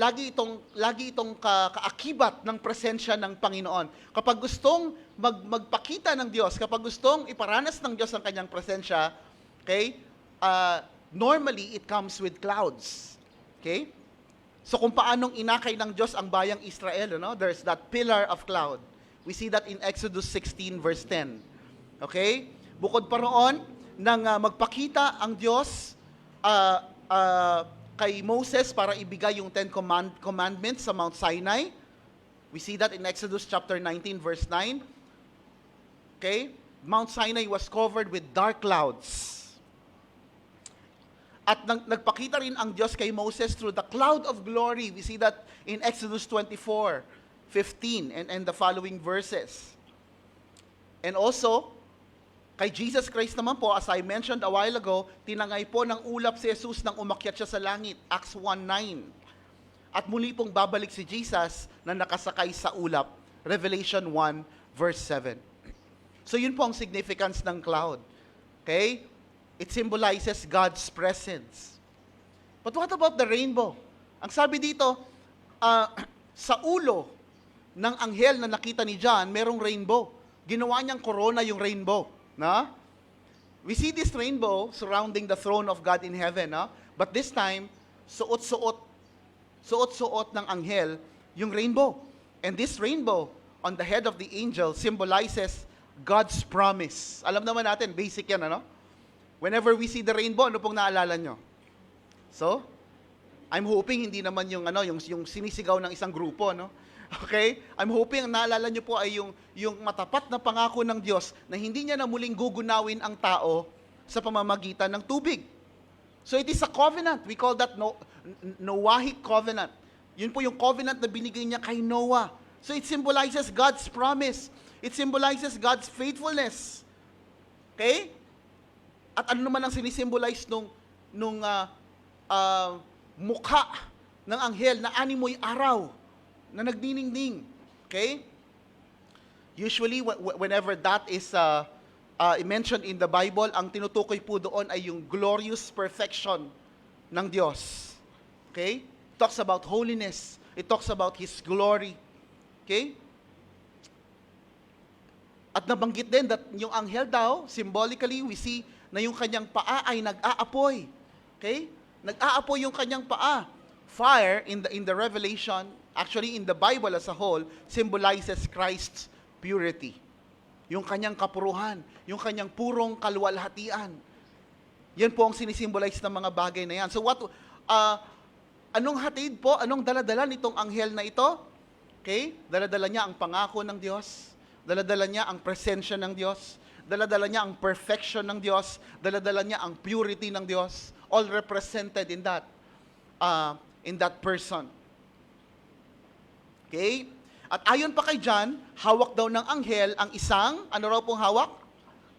Speaker 6: lagi itong kaakibat ng presensya ng Panginoon. Kapag gustong magpakita ng Diyos, kapag gustong iparanas ng Diyos ang kanyang presensya, okay, normally it comes with clouds. Okay? So kung paanong inakay ng Diyos ang bayang Israel, no, there's that pillar of cloud. We see that in Exodus 16 verse 10. Okay? Bukod pa roon, nang magpakita ang Diyos kay Moses para ibigay yung 10 commandments sa Mount Sinai. We see that in Exodus chapter 19 verse 9. Okay? Mount Sinai was covered with dark clouds. At nagpakita rin ang Diyos kay Moses through the cloud of glory. We see that in Exodus 24:15 and the following verses. And also, kay Jesus Christ naman po, as I mentioned a while ago, tinangay po ng ulap si Jesus nang umakyat siya sa langit, Acts 1:9. At muli pong babalik si Jesus na nakasakay sa ulap, Revelation 1:7. So yun po ang significance ng cloud. Okay? It symbolizes God's presence. But what about the rainbow? Ang sabi dito, sa ulo ng anghel na nakita ni John, merong rainbow. Ginawa niyang corona yung rainbow. Na? We see this rainbow surrounding the throne of God in heaven. Na? But this time, suot-suot ng anghel yung rainbow. And this rainbow on the head of the angel symbolizes God's promise. Alam naman natin, basic yan, ano? Whenever we see the rainbow, ano pong naalala nyo? So, I'm hoping hindi naman yung sinisigaw ng isang grupo, no? Okay? I'm hoping ang naalala nyo po ay yung matapat na pangako ng Diyos na hindi niya na muling gugunawin ang tao sa pamamagitan ng tubig. So it is a covenant. We call that Noahic covenant. Yun po yung covenant na binigay niya kay Noah. So it symbolizes God's promise. It symbolizes God's faithfulness. Okay? At ano naman ang sinisimbolize nung mukha ng anghel na animoy araw na nagdiningning. Okay? Usually, whenever that is mentioned in the Bible, ang tinutukoy po doon ay yung glorious perfection ng Diyos. Okay? It talks about holiness. It talks about His glory. Okay? At nabanggit din that yung anghel daw, symbolically, we see na yung kanyang paa ay nag-aapoy. Okay? Nag-aapoy yung kanyang paa. Fire in the Revelation, actually in the Bible as a whole, symbolizes Christ's purity. Yung kanyang kapuruhan, yung kanyang purong kaluwalhatian. Yan po ang sinisimbolize ng mga bagay na yan. So anong hatid po, anong daladala nitong anghel na ito? Okay? Daladala niya ang pangako ng Diyos. Daladala niya ang presensya ng Diyos. Daladala niya ang perfection ng Diyos. Daladala niya ang purity ng Diyos. All represented in that person. Okay? At ayon pa kay John, hawak daw ng anghel ang isang, ano raw pong hawak?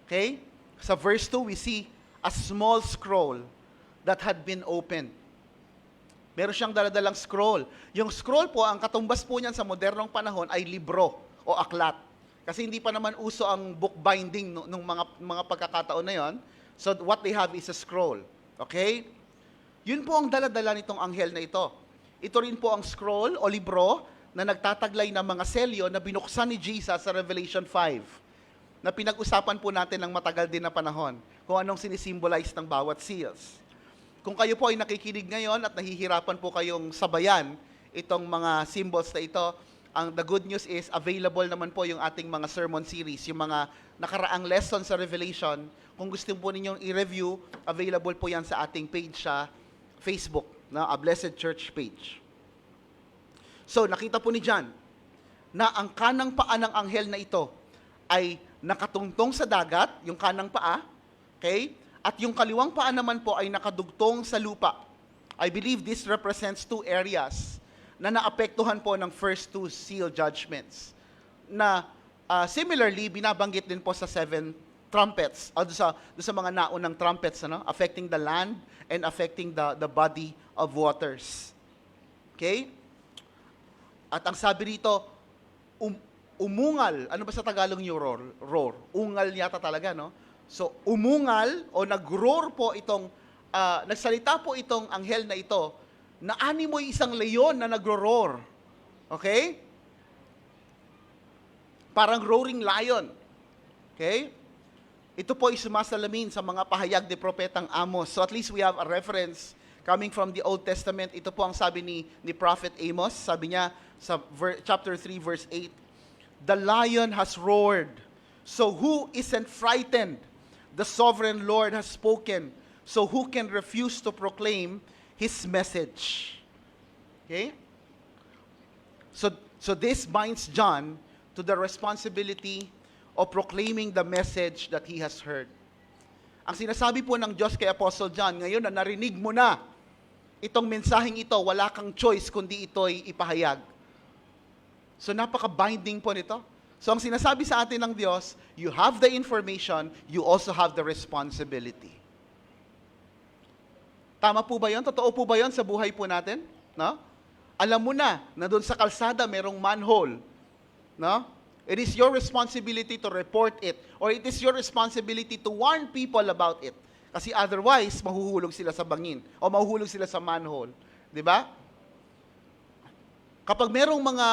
Speaker 6: Okay? Sa verse 2, we see a small scroll that had been opened. Meron siyang daladalang scroll. Yung scroll po, ang katumbas po niyan sa modernong panahon ay libro o aklat. Kasi hindi pa naman uso ang book binding nung mga pagkakataon na yon. So what they have is a scroll. Okay? Yun po ang daladala nitong anghel na ito. Ito rin po ang scroll o libro na nagtataglay ng mga selyo na binuksan ni Jesus sa Revelation 5. Na pinag-usapan po natin ng matagal din na panahon kung anong sinisimbolize ng bawat seals. Kung kayo po ay nakikinig ngayon at nahihirapan po kayong sabayan itong mga symbols na ito, the good news is available naman po yung ating mga sermon series, yung mga nakaraang lessons sa Revelation. Kung gusto po ninyong i-review, available po yan sa ating page sa Facebook, na A Blessed Church page. So, nakita po ni John na ang kanang paa ng anghel na ito ay nakatungtong sa dagat, yung kanang paa, okay? At yung kaliwang paa naman po ay nakadugtong sa lupa. I believe this represents two areas na naapektuhan po ng first two seal judgments. Na similarly, binabanggit din po sa 7 trumpets, o doon sa mga naunang trumpets, ano? Affecting the land and affecting the body of waters. Okay? At ang sabi rito, umungal. Ano ba sa Tagalog yung roar? Ungal yata talaga, no? So, umungal o nag-roar po itong, nagsalita po itong anghel na ito, na animoy isang leon na nagro-roar. Okay? Parang roaring lion. Okay? Ito po ay sumasalamin sa mga pahayag ni Propetang Amos. So at least we have a reference coming from the Old Testament. Ito po ang sabi ni Prophet Amos. Sabi niya sa chapter 3 verse 8, "The lion has roared, so who isn't frightened? The sovereign Lord has spoken, so who can refuse to proclaim His message?" Okay? So this binds John to the responsibility of proclaiming the message that he has heard. Ang sinasabi po ng Diyos kay Apostle John, ngayon na narinig mo na itong mensaheng ito, wala kang choice kundi ito'y ipahayag. So napaka-binding po nito. So ang sinasabi sa atin ng Diyos, you have the information, you also have the responsibility. Tama po ba yun? Totoo po ba yun sa buhay po natin? No? Alam mo na doon sa kalsada merong manhole. No? It is your responsibility to report it, or it is your responsibility to warn people about it. Kasi otherwise, mahuhulog sila sa bangin o mahuhulog sila sa manhole. 'Di ba? Kapag merong mga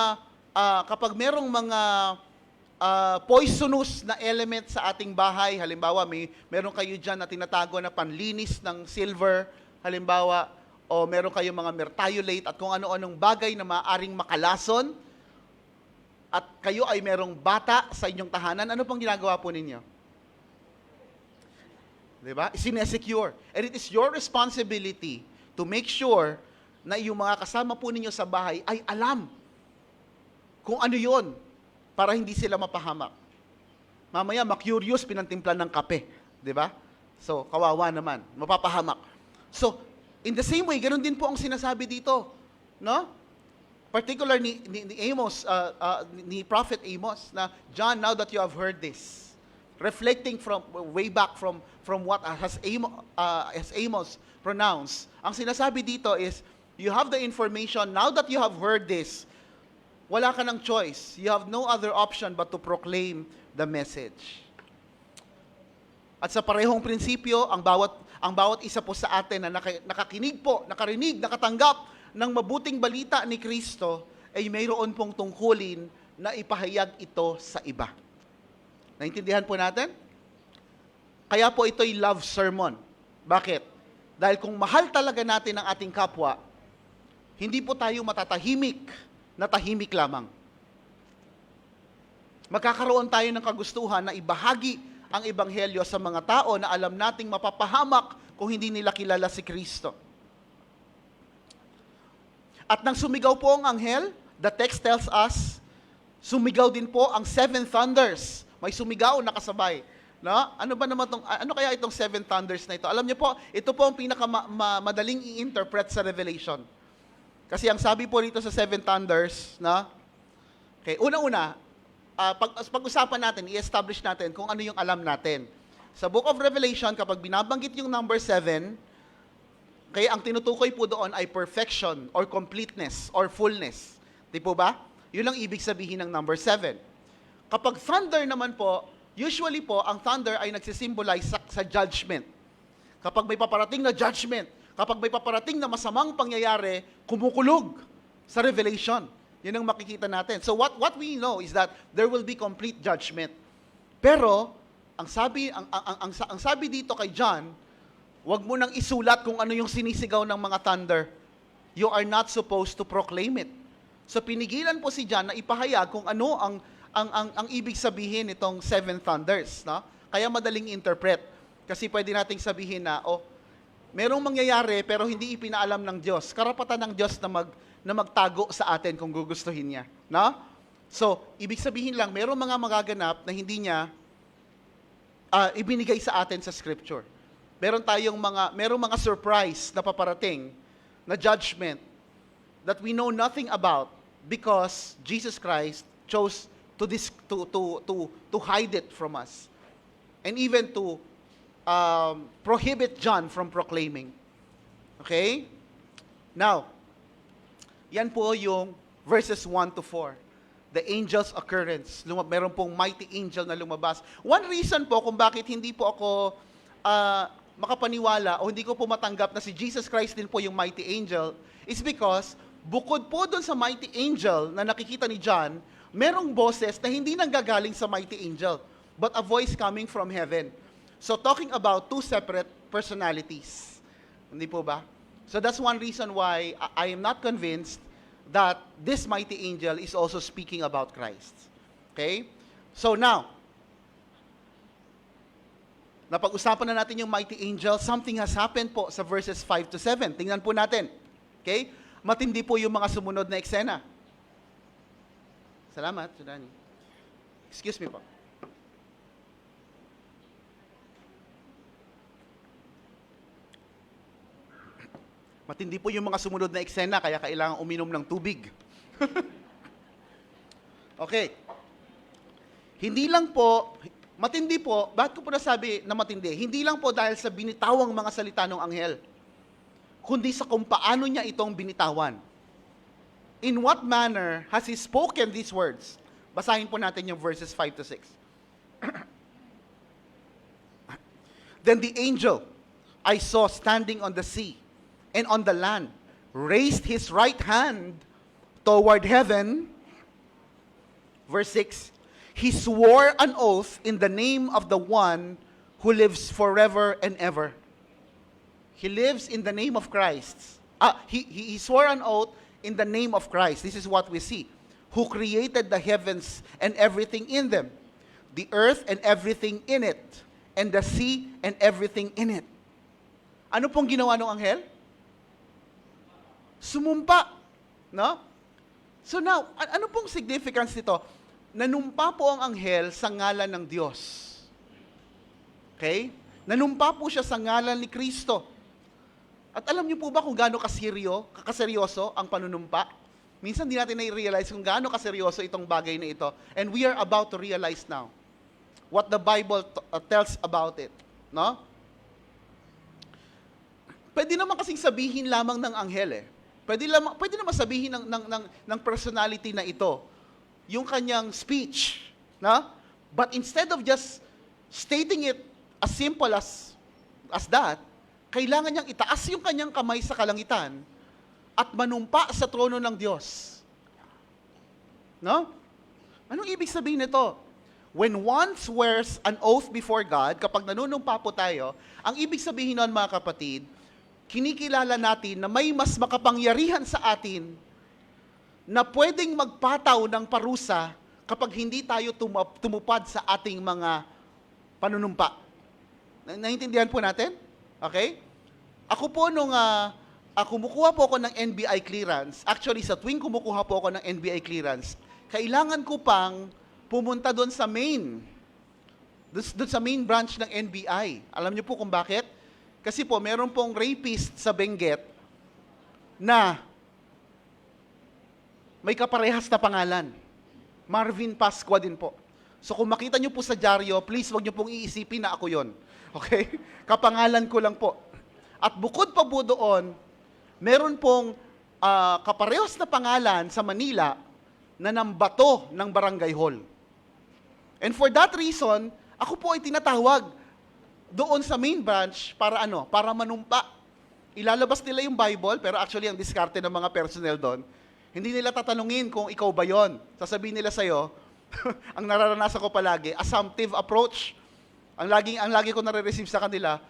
Speaker 6: poisonous na element sa ating bahay, halimbawa meron kayo diyan na tinatago na panlinis ng silver, halimbawa, o meron kayong mga mertiolate at kung ano-anong bagay na maaaring makalason, at kayo ay merong bata sa inyong tahanan, ano pong ginagawa po ninyo? Diba? Sinesecure. And it is your responsibility to make sure na yung mga kasama po ninyo sa bahay ay alam kung ano yon para hindi sila mapahamak. Mamaya, ma-curious, pinantimplan ng kape. Diba? So, kawawa naman. Mapapahamak. So, in the same way, ganun din po ang sinasabi dito. No? Particular ni Amos, ni Prophet Amos, na John, now that you have heard this, reflecting from way back from what has Amos pronounced, ang sinasabi dito is, you have the information, now that you have heard this, wala ka ng choice. You have no other option but to proclaim the message. At sa parehong prinsipyo, ang bawat isa po sa atin na nakarinig, nakatanggap ng mabuting balita ni Kristo, ay mayroon pong tungkulin na ipahayag ito sa iba. Naintindihan po natin? Kaya po ito'y love sermon. Bakit? Dahil kung mahal talaga natin ang ating kapwa, hindi po tayo matatahimik na tahimik lamang. Magkakaroon tayo ng kagustuhan na ibahagi ang ebanghelyo sa mga tao na alam nating mapapahamak kung hindi nila kilala si Kristo. At nang sumigaw po ang anghel, the text tells us, sumigaw din po ang seven thunders. May sumigaw na kasabay. No? Ano kaya itong seven thunders na ito? Alam niyo po, ito po ang pinakamadaling i-interpret sa Revelation. Kasi ang sabi po dito sa seven thunders, na okay, una-una, pag-usapan natin, i-establish natin kung ano yung alam natin. Sa Book of Revelation, kapag binabanggit yung number 7, kaya ang tinutukoy po doon ay perfection or completeness or fullness. Di po ba? Yun ang ibig sabihin ng number 7. Kapag thunder naman po, usually po, ang thunder ay nagsisimbolize sa judgment. Kapag may paparating na judgment, kapag may paparating na masamang pangyayari, kumukulog sa Revelation. Yun ang makikita natin. So what we know is that there will be complete judgment. Pero ang sabi dito kay John, wag mo nang isulat kung ano yung sinisigaw ng mga thunder. You are not supposed to proclaim it. So pinigilan po si John na ipahayag kung ano ang ibig sabihin nitong seven thunders, no? Kaya madaling interpret. Kasi pwede nating sabihin na merong mangyayari pero hindi ipinaalam ng Diyos. Karapatan ng Diyos na magtago sa atin kung gugustuhin niya. No? So, ibig sabihin lang, merong mga magaganap na hindi niya ibinigay sa atin sa Scripture. Merong mga surprise na paparating na judgment that we know nothing about because Jesus Christ chose to hide it from us. And even to prohibit John from proclaiming. Okay? Now, yan po yung verses 1 to 4. The angel's occurrence. Meron pong mighty angel na lumabas. One reason po kung bakit hindi po ako makapaniwala o hindi ko po matanggap na si Jesus Christ din po yung mighty angel is because bukod po doon sa mighty angel na nakikita ni John, merong boses na hindi nanggagaling sa mighty angel, but a voice coming from heaven. So talking about two separate personalities. Hindi po ba? So that's one reason why I am not convinced that this mighty angel is also speaking about Christ. Okay? So now, napag-usapan na natin yung mighty angel, something has happened po sa verses 5 to 7. Tingnan po natin. Okay? Matindi po yung mga sumunod na eksena. Salamat, Sudani. Excuse me po. Matindi po yung mga sumunod na eksena, kaya kailangan uminom ng tubig. Okay. Hindi lang po, matindi po, bakit ko po nasabi na matindi? Hindi lang po dahil sa binitawang mga salita ng anghel, kundi sa kung paano niya itong binitawan. In what manner has He spoken these words? Basahin po natin yung verses 5 to 6. Then the angel I saw standing on the sea and on the land raised his right hand toward heaven. Verse 6, he swore an oath in the name of the one who lives forever and ever. He lives in the name of Christ. He swore an oath in the name of Christ. This is what we see. Who created the heavens and everything in them, the earth and everything in it, and the sea and everything in it. Ano pong ginawa ng anghel? Sumumpa. No? So now, ano pong significance nito? Nanumpa po ang anghel sa ngalan ng Diyos. Okay? Nanumpa po siya sa ngalan ni Kristo. At alam niyo po ba kung gaano kaseryoso ang panunumpa? Minsan di natin na-realize kung gaano kaseryoso itong bagay na ito. And we are about to realize now what the Bible tells about it. No? Pwede naman kasing sabihin lamang ng anghel eh. Pwede naman sabihin ng personality na ito, yung kanyang speech. No? But instead of just stating it as simple as that, kailangan niyang itaas yung kanyang kamay sa kalangitan at manumpa sa trono ng Diyos. No? Anong ibig sabihin nito? When one swears an oath before God, kapag nanunumpa po tayo, ang ibig sabihin nun mga kapatid, kinikilala natin na may mas makapangyarihan sa atin na pwedeng magpataw ng parusa kapag hindi tayo tumupad sa ating mga panunumpa. Naintindihan po natin? Okay? Ako po kumukuha po ako ng NBI clearance, actually sa tuwing kumukuha po ako ng NBI clearance, kailangan ko pang pumunta doon sa main branch ng NBI. Alam niyo po kung bakit? Kasi po, meron pong rapist sa Benguet na may kaparehas na pangalan. Marvin Pascua din po. So kung makita niyo po sa dyaryo, please wag niyo pong iisipin na ako yon. Okay? Kapangalan ko lang po. At bukod pa po doon, meron pong kaparehas na pangalan sa Manila na nambato ng barangay hall. And for that reason, ako po ay tinatawag doon sa main branch para para manumpa. Ilalabas nila yung Bible, pero actually ang diskarte ng mga personnel doon, hindi nila tatanungin kung ikaw ba yon. Sasabihin nila sa'yo, ang nararanasan ko palagi, assumptive approach. Ang lagi ko nare-receive sa kanila,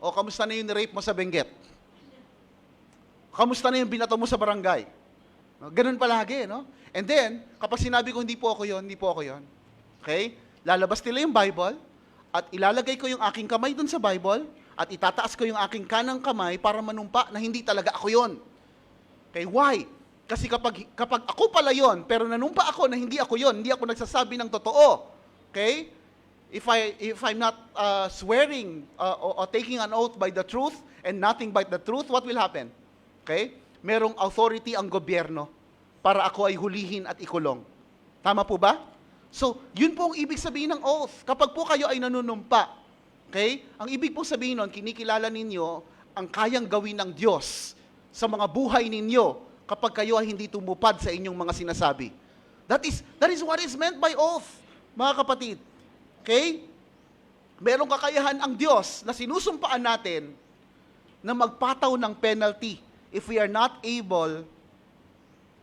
Speaker 6: kamusta na yung rape mo sa Benguet? Kamusta na yung binato mo sa barangay? No? Ganun palagi, no? And then, kapag sinabi ko hindi po ako yon. Okay? Lalabas nila yung Bible, at ilalagay ko yung aking kamay dun sa Bible, at itataas ko yung aking kanang kamay para manumpa na hindi talaga ako yon. Okay, why? Kasi kapag ako pala yon, pero nanumpa ako na hindi ako yon, hindi ako nagsasabi ng totoo. Okay? If I'm not swearing or taking an oath by the truth and nothing but the truth, what will happen? Okay? Merong authority ang gobyerno para ako ay hulihin at ikulong. Tama po ba? So, yun po ang ibig sabihin ng oath. Kapag po kayo ay nanunumpa, okay? Ang ibig po sabihin nun, kinikilala ninyo ang kayang gawin ng Diyos sa mga buhay ninyo kapag kayo ay hindi tumupad sa inyong mga sinasabi. That is what is meant by oath, mga kapatid. Okay? Merong kakayahan ang Diyos na sinusumpaan natin na magpataw ng penalty if we are not able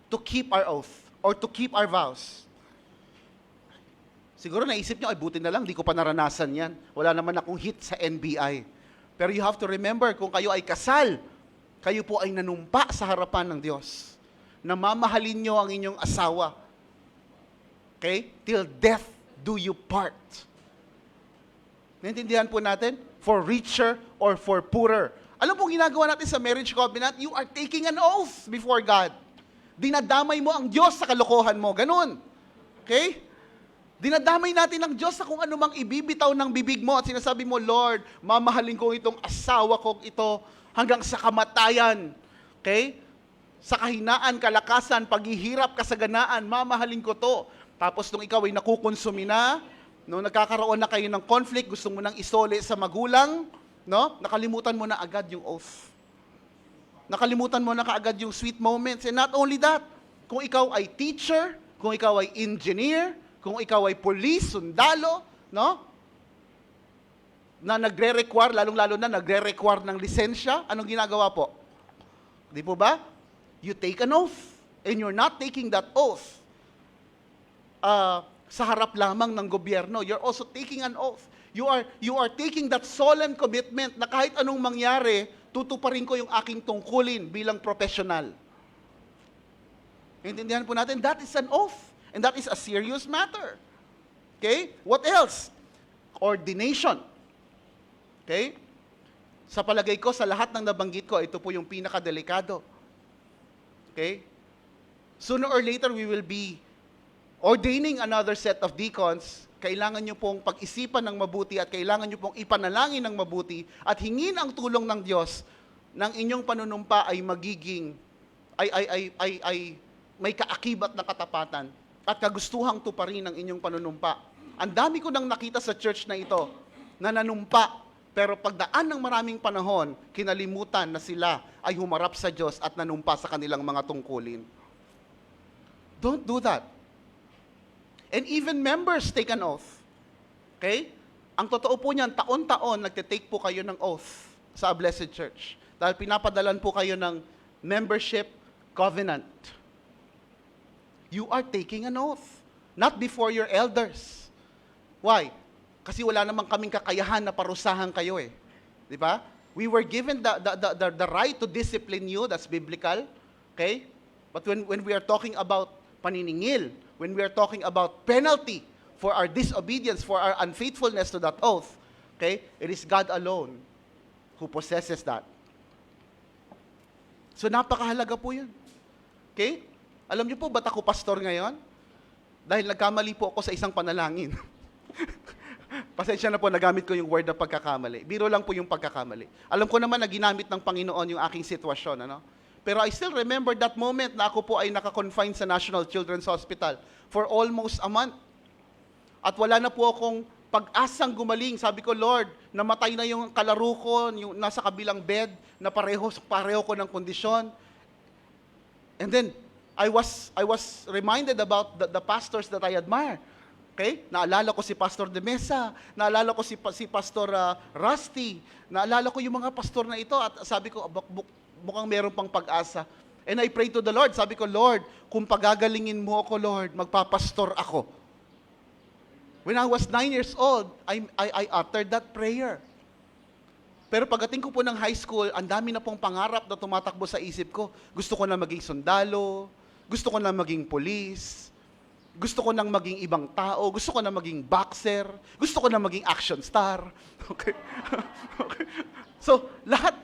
Speaker 6: to keep our oath or to keep our vows. Siguro naisip nyo, ay buti na lang, di ko pa naranasan yan. Wala naman akong hit sa NBI. Pero you have to remember, kung kayo ay kasal, kayo po ay nanumpa sa harapan ng Diyos. Namamahalin nyo ang inyong asawa. Okay? Till death do you part. Naintindihan po natin? For richer or for poorer. Alam po ginagawa natin sa marriage covenant? You are taking an oath before God. Dinadamay mo ang Diyos sa kalokohan mo. Ganun. Okay? Dinadamay natin ang Diyos sa kung anumang ibibitaw ng bibig mo at sinasabi mo, Lord, mamahalin ko itong asawa kong ito hanggang sa kamatayan. Okay? Sa kahinaan, kalakasan, paghihirap, kasaganaan, mamahalin ko to. Tapos nung ikaw ay nakukonsumi na, nung nagkakaroon na kayo ng conflict, gusto mo nang isole sa magulang, no? Nakalimutan mo na agad yung oath. Nakalimutan mo na kaagad yung sweet moments. And not only that, kung ikaw ay teacher, kung ikaw ay engineer, kung ikaw ay police, sundalo, no? Na nagre-require, lalong-lalo na nagre-require ng lisensya, anong ginagawa po? Di po ba? You take an oath. And you're not taking that oath sa harap lamang ng gobyerno. You're also taking an oath. You are taking that solemn commitment na kahit anong mangyari, tutuparin ko yung aking tungkulin bilang professional. Intindihan po natin, that is an oath. And that is a serious matter. Okay? What else? Ordination. Okay? Sa palagay ko, sa lahat ng nabanggit ko, ito po yung pinakadelikado. Okay? Sooner or later, we will be ordaining another set of deacons. Kailangan nyo pong pag-isipan ng mabuti at kailangan nyo pong ipanalangin ng mabuti at hingin ang tulong ng Diyos ng inyong panunumpa ay magiging, ay may kaakibat na katapatan at kagustuhang tuparin ng inyong panunumpa. Ang dami ko nang nakita sa church na ito na nanumpa, pero pagdaan ng maraming panahon, kinalimutan na sila ay humarap sa Diyos at nanumpa sa kanilang mga tungkulin. Don't do that. And even members take an oath. Okay? Ang totoo po niyan, taon-taon nagte-take po kayo ng oath sa Blessed Church. Dahil pinapadalan po kayo ng membership covenant. You are taking an oath. Not before your elders. Why? Kasi wala namang kaming kakayahan na parusahan kayo eh. Di ba? We were given the right to discipline you, that's biblical. Okay? But when we are talking about paniningil, when we are talking about penalty for our disobedience, for our unfaithfulness to that oath, okay, it is God alone who possesses that. So napakahalaga po yun. Okay? Alam niyo po, ba't ako pastor ngayon? Dahil nagkamali po ako sa isang panalangin. Pasensya na po, nagamit ko yung word na pagkakamali. Biro lang po yung pagkakamali. Alam ko naman na ginamit ng Panginoon yung aking sitwasyon, ano? Pero I still remember that moment na ako po ay nakakonfine sa National Children's Hospital for almost a month. At wala na po akong pag-asang gumaling. Sabi ko, Lord, namatay na yung kalaro ko, yung nasa kabilang bed, na pareho ko ng kondisyon. And then, I was reminded about the pastors that I admire. Okay? Naalala ko si Pastor De Mesa, naalala ko si Pastor Rusty, naalala ko yung mga pastor na ito at sabi ko, mukhang meron pang pag-asa. And I prayed to the Lord. Sabi ko, Lord, kung pagagalingin mo ako, Lord, magpapastor ako. When I was 9 years old, I uttered that prayer. Pero pagdating ko po ng high school, ang dami na pong pangarap na tumatakbo sa isip ko. Gusto ko na maging sundalo, gusto ko na maging police, gusto ko nang maging ibang tao, gusto ko na maging boxer, gusto ko na maging action star. Okay? Okay. So, lahat,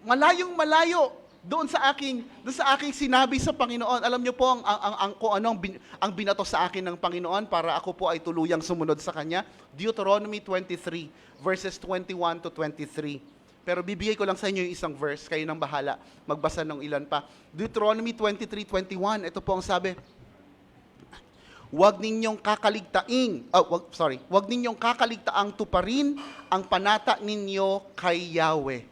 Speaker 6: malayong-malayo doon sa aking sinabi sa Panginoon. Alam niyo po ang binato sa akin ng Panginoon para ako po ay tuluyang sumunod sa Kanya. Deuteronomy 23 verses 21 to 23. Pero bibigay ko lang sa inyo yung isang verse, kayo nang bahala magbasa ng ilan pa. Deuteronomy 23:21, ito po ang sabi. Huwag ninyong kakaligtaang tuparin ang panata ninyo kay Yahweh.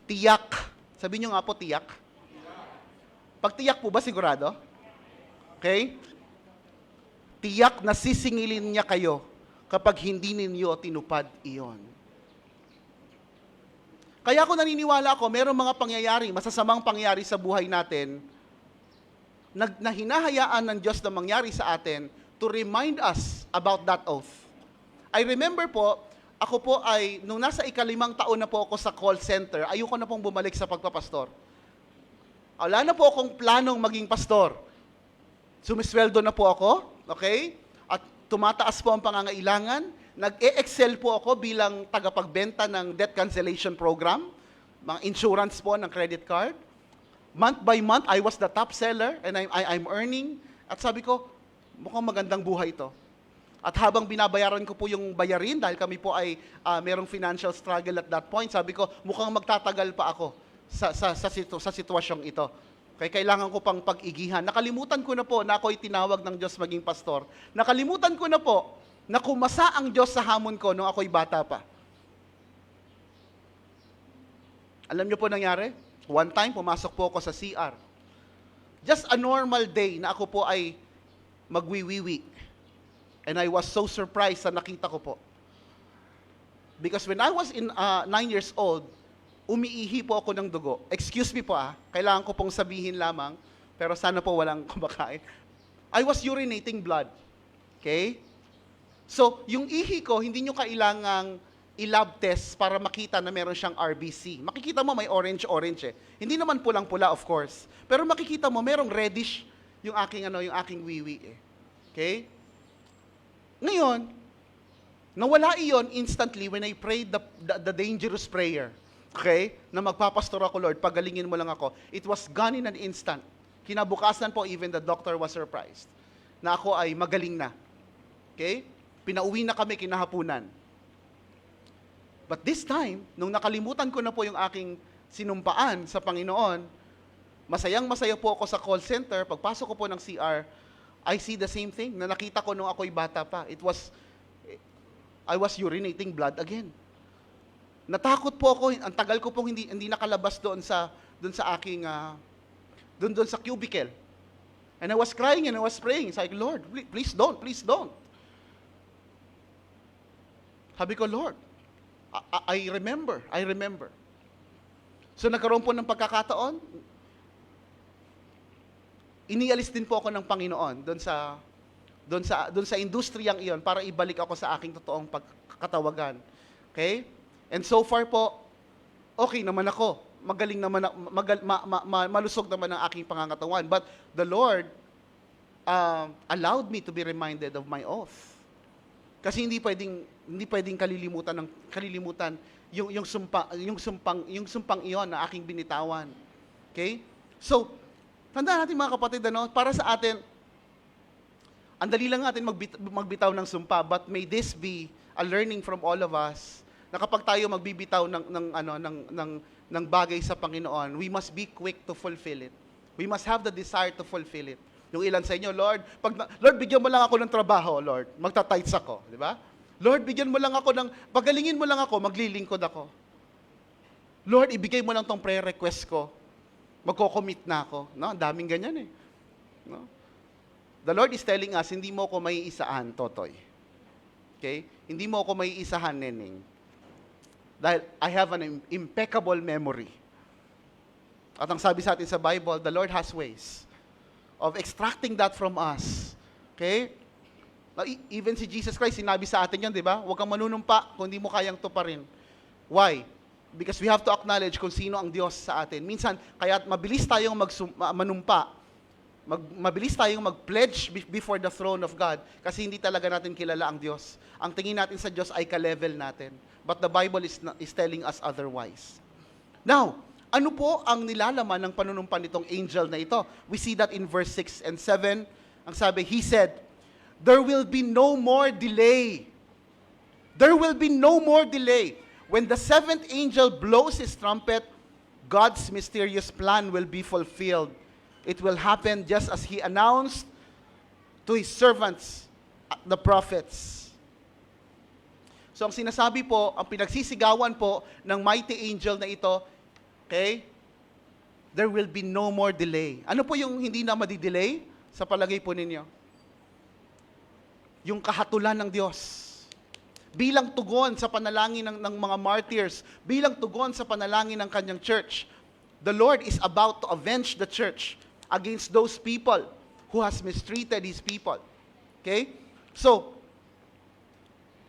Speaker 6: Tiyak. Sabi nyo nga po, tiyak. Pag tiyak po ba, sigurado? Okay? Tiyak na sisingilin niya kayo kapag hindi ninyo tinupad iyon. Kaya ako naniniwala ako, merong mga pangyayari, masasamang pangyayari sa buhay natin, na hinahayaan ng Diyos na mangyari sa atin to remind us about that oath. I remember po, ako po ay, nung nasa 5 taon na po ako sa call center, ayoko na pong bumalik sa pagpapastor. Wala na po akong planong maging pastor. Sumisweldo na po ako, okay? At tumataas po ang pangangailangan. Nag-e-excel po ako bilang tagapagbenta ng debt cancellation program, mga insurance po ng credit card. Month by month, I was the top seller and I'm earning. At sabi ko, mukhang magandang buhay ito. At habang binabayaran ko po yung bayarin, dahil kami po ay merong financial struggle at that point, sabi ko, mukhang magtatagal pa ako sa sitwasyong ito. Kaya kailangan ko pang pag-igihan. Nakalimutan ko na po na ako'y tinawag ng Diyos maging pastor. Nakalimutan ko na po na kumasa ang Diyos sa hamon ko nung ako'y bata pa. Alam niyo po nangyari? One time, pumasok po ako sa CR. Just a normal day na ako po ay magwiwiwi. And I was so surprised sa nakita ko po. Because when I was 9 years old, umiihi po ako ng dugo. Excuse me po kailangan ko pong sabihin lamang, pero sana po walang kumakain. I was urinating blood. Okay? So, yung ihi ko, hindi nyo kailangang i-lab test para makita na meron siyang RBC. Makikita mo may orange-orange eh. Hindi naman pulang-pula, of course. Pero makikita mo merong reddish yung aking wiwi eh. Okay? Ngayon, nawala iyon instantly when I prayed the dangerous prayer. Okay? Na magpapastor ako, Lord, pagalingin mo lang ako. It was gone in an instant. Kinabukasan po, even the doctor was surprised na ako ay magaling na. Okay? Pinauwi na kami kinahapunan. But this time, nung nakalimutan ko na po yung aking sinumpaan sa Panginoon, masayang-masaya po ako sa call center. Pagpasok ko po ng CR, I see the same thing na nakita ko nung ako'y bata pa. I was urinating blood again. Natakot po ako, ang tagal ko pong hindi nakalabas doon sa aking, doon sa cubicle. And I was crying and I was praying. It's like, Lord, please don't, please don't. Sabi ko, Lord, I remember. So nagkaroon po ng pagkakataon, inialis din po ako ng Panginoon doon sa industriyang iyon para ibalik ako sa aking totoong pagkatawagan. Okay? And so far po, okay naman ako. Magaling naman, malusog naman ang aking pangangatawan. But the Lord allowed me to be reminded of my oath. Kasi hindi pwedeng kalilimutan yung sumpang iyon na aking binitawan. Okay? So, tandaan natin mga kapatid, para sa atin, ang dali lang natin magbitaw ng sumpa, but may this be a learning from all of us na kapag tayo magbibitaw ng bagay sa Panginoon, we must be quick to fulfill it. We must have the desire to fulfill it. Yung ilan sa inyo, Lord, Lord, bigyan mo lang ako ng trabaho, Lord. Magta-tithes ako, di ba? Lord, bigyan mo lang ako pagalingin mo lang ako, maglilingkod ako. Lord, ibigay mo lang tong prayer request ko. Magko-commit na ako. No? Ang daming ganyan eh. No? The Lord is telling us, hindi mo ko maiisahan, Totoy. Okay? Hindi mo ko maiisahan, Neneng. Dahil I have an impeccable memory. At ang sabi sa atin sa Bible, the Lord has ways of extracting that from us. Okay? Even si Jesus Christ, sinabi sa atin yan, di ba? Huwag kang manunumpa kung hindi mo kayang tuparin. Why? Because we have to acknowledge kung sino ang Diyos sa atin. Minsan, kaya mabilis tayong manumpa, mabilis tayong mag-pledge before the throne of God kasi hindi talaga natin kilala ang Diyos. Ang tingin natin sa Diyos ay ka-level natin. But the Bible is telling us otherwise. Now, ano po ang nilalaman ng panunumpa nitong angel na ito? We see that in verse 6 and 7. Ang sabi, he said, there will be no more delay. There will be no more delay. When the seventh angel blows his trumpet, God's mysterious plan will be fulfilled. It will happen just as He announced to His servants, the prophets. So ang sinasabi po, ang pinagsisigawan po ng mighty angel na ito, okay, there will be no more delay. Ano po yung hindi na madidelay sa palagay po ninyo? Yung kahatulan ng Diyos. Bilang tugon sa panalangin ng mga martyrs, bilang tugon sa panalangin ng kanyang church, the Lord is about to avenge the church against those people who has mistreated His people. Okay? So,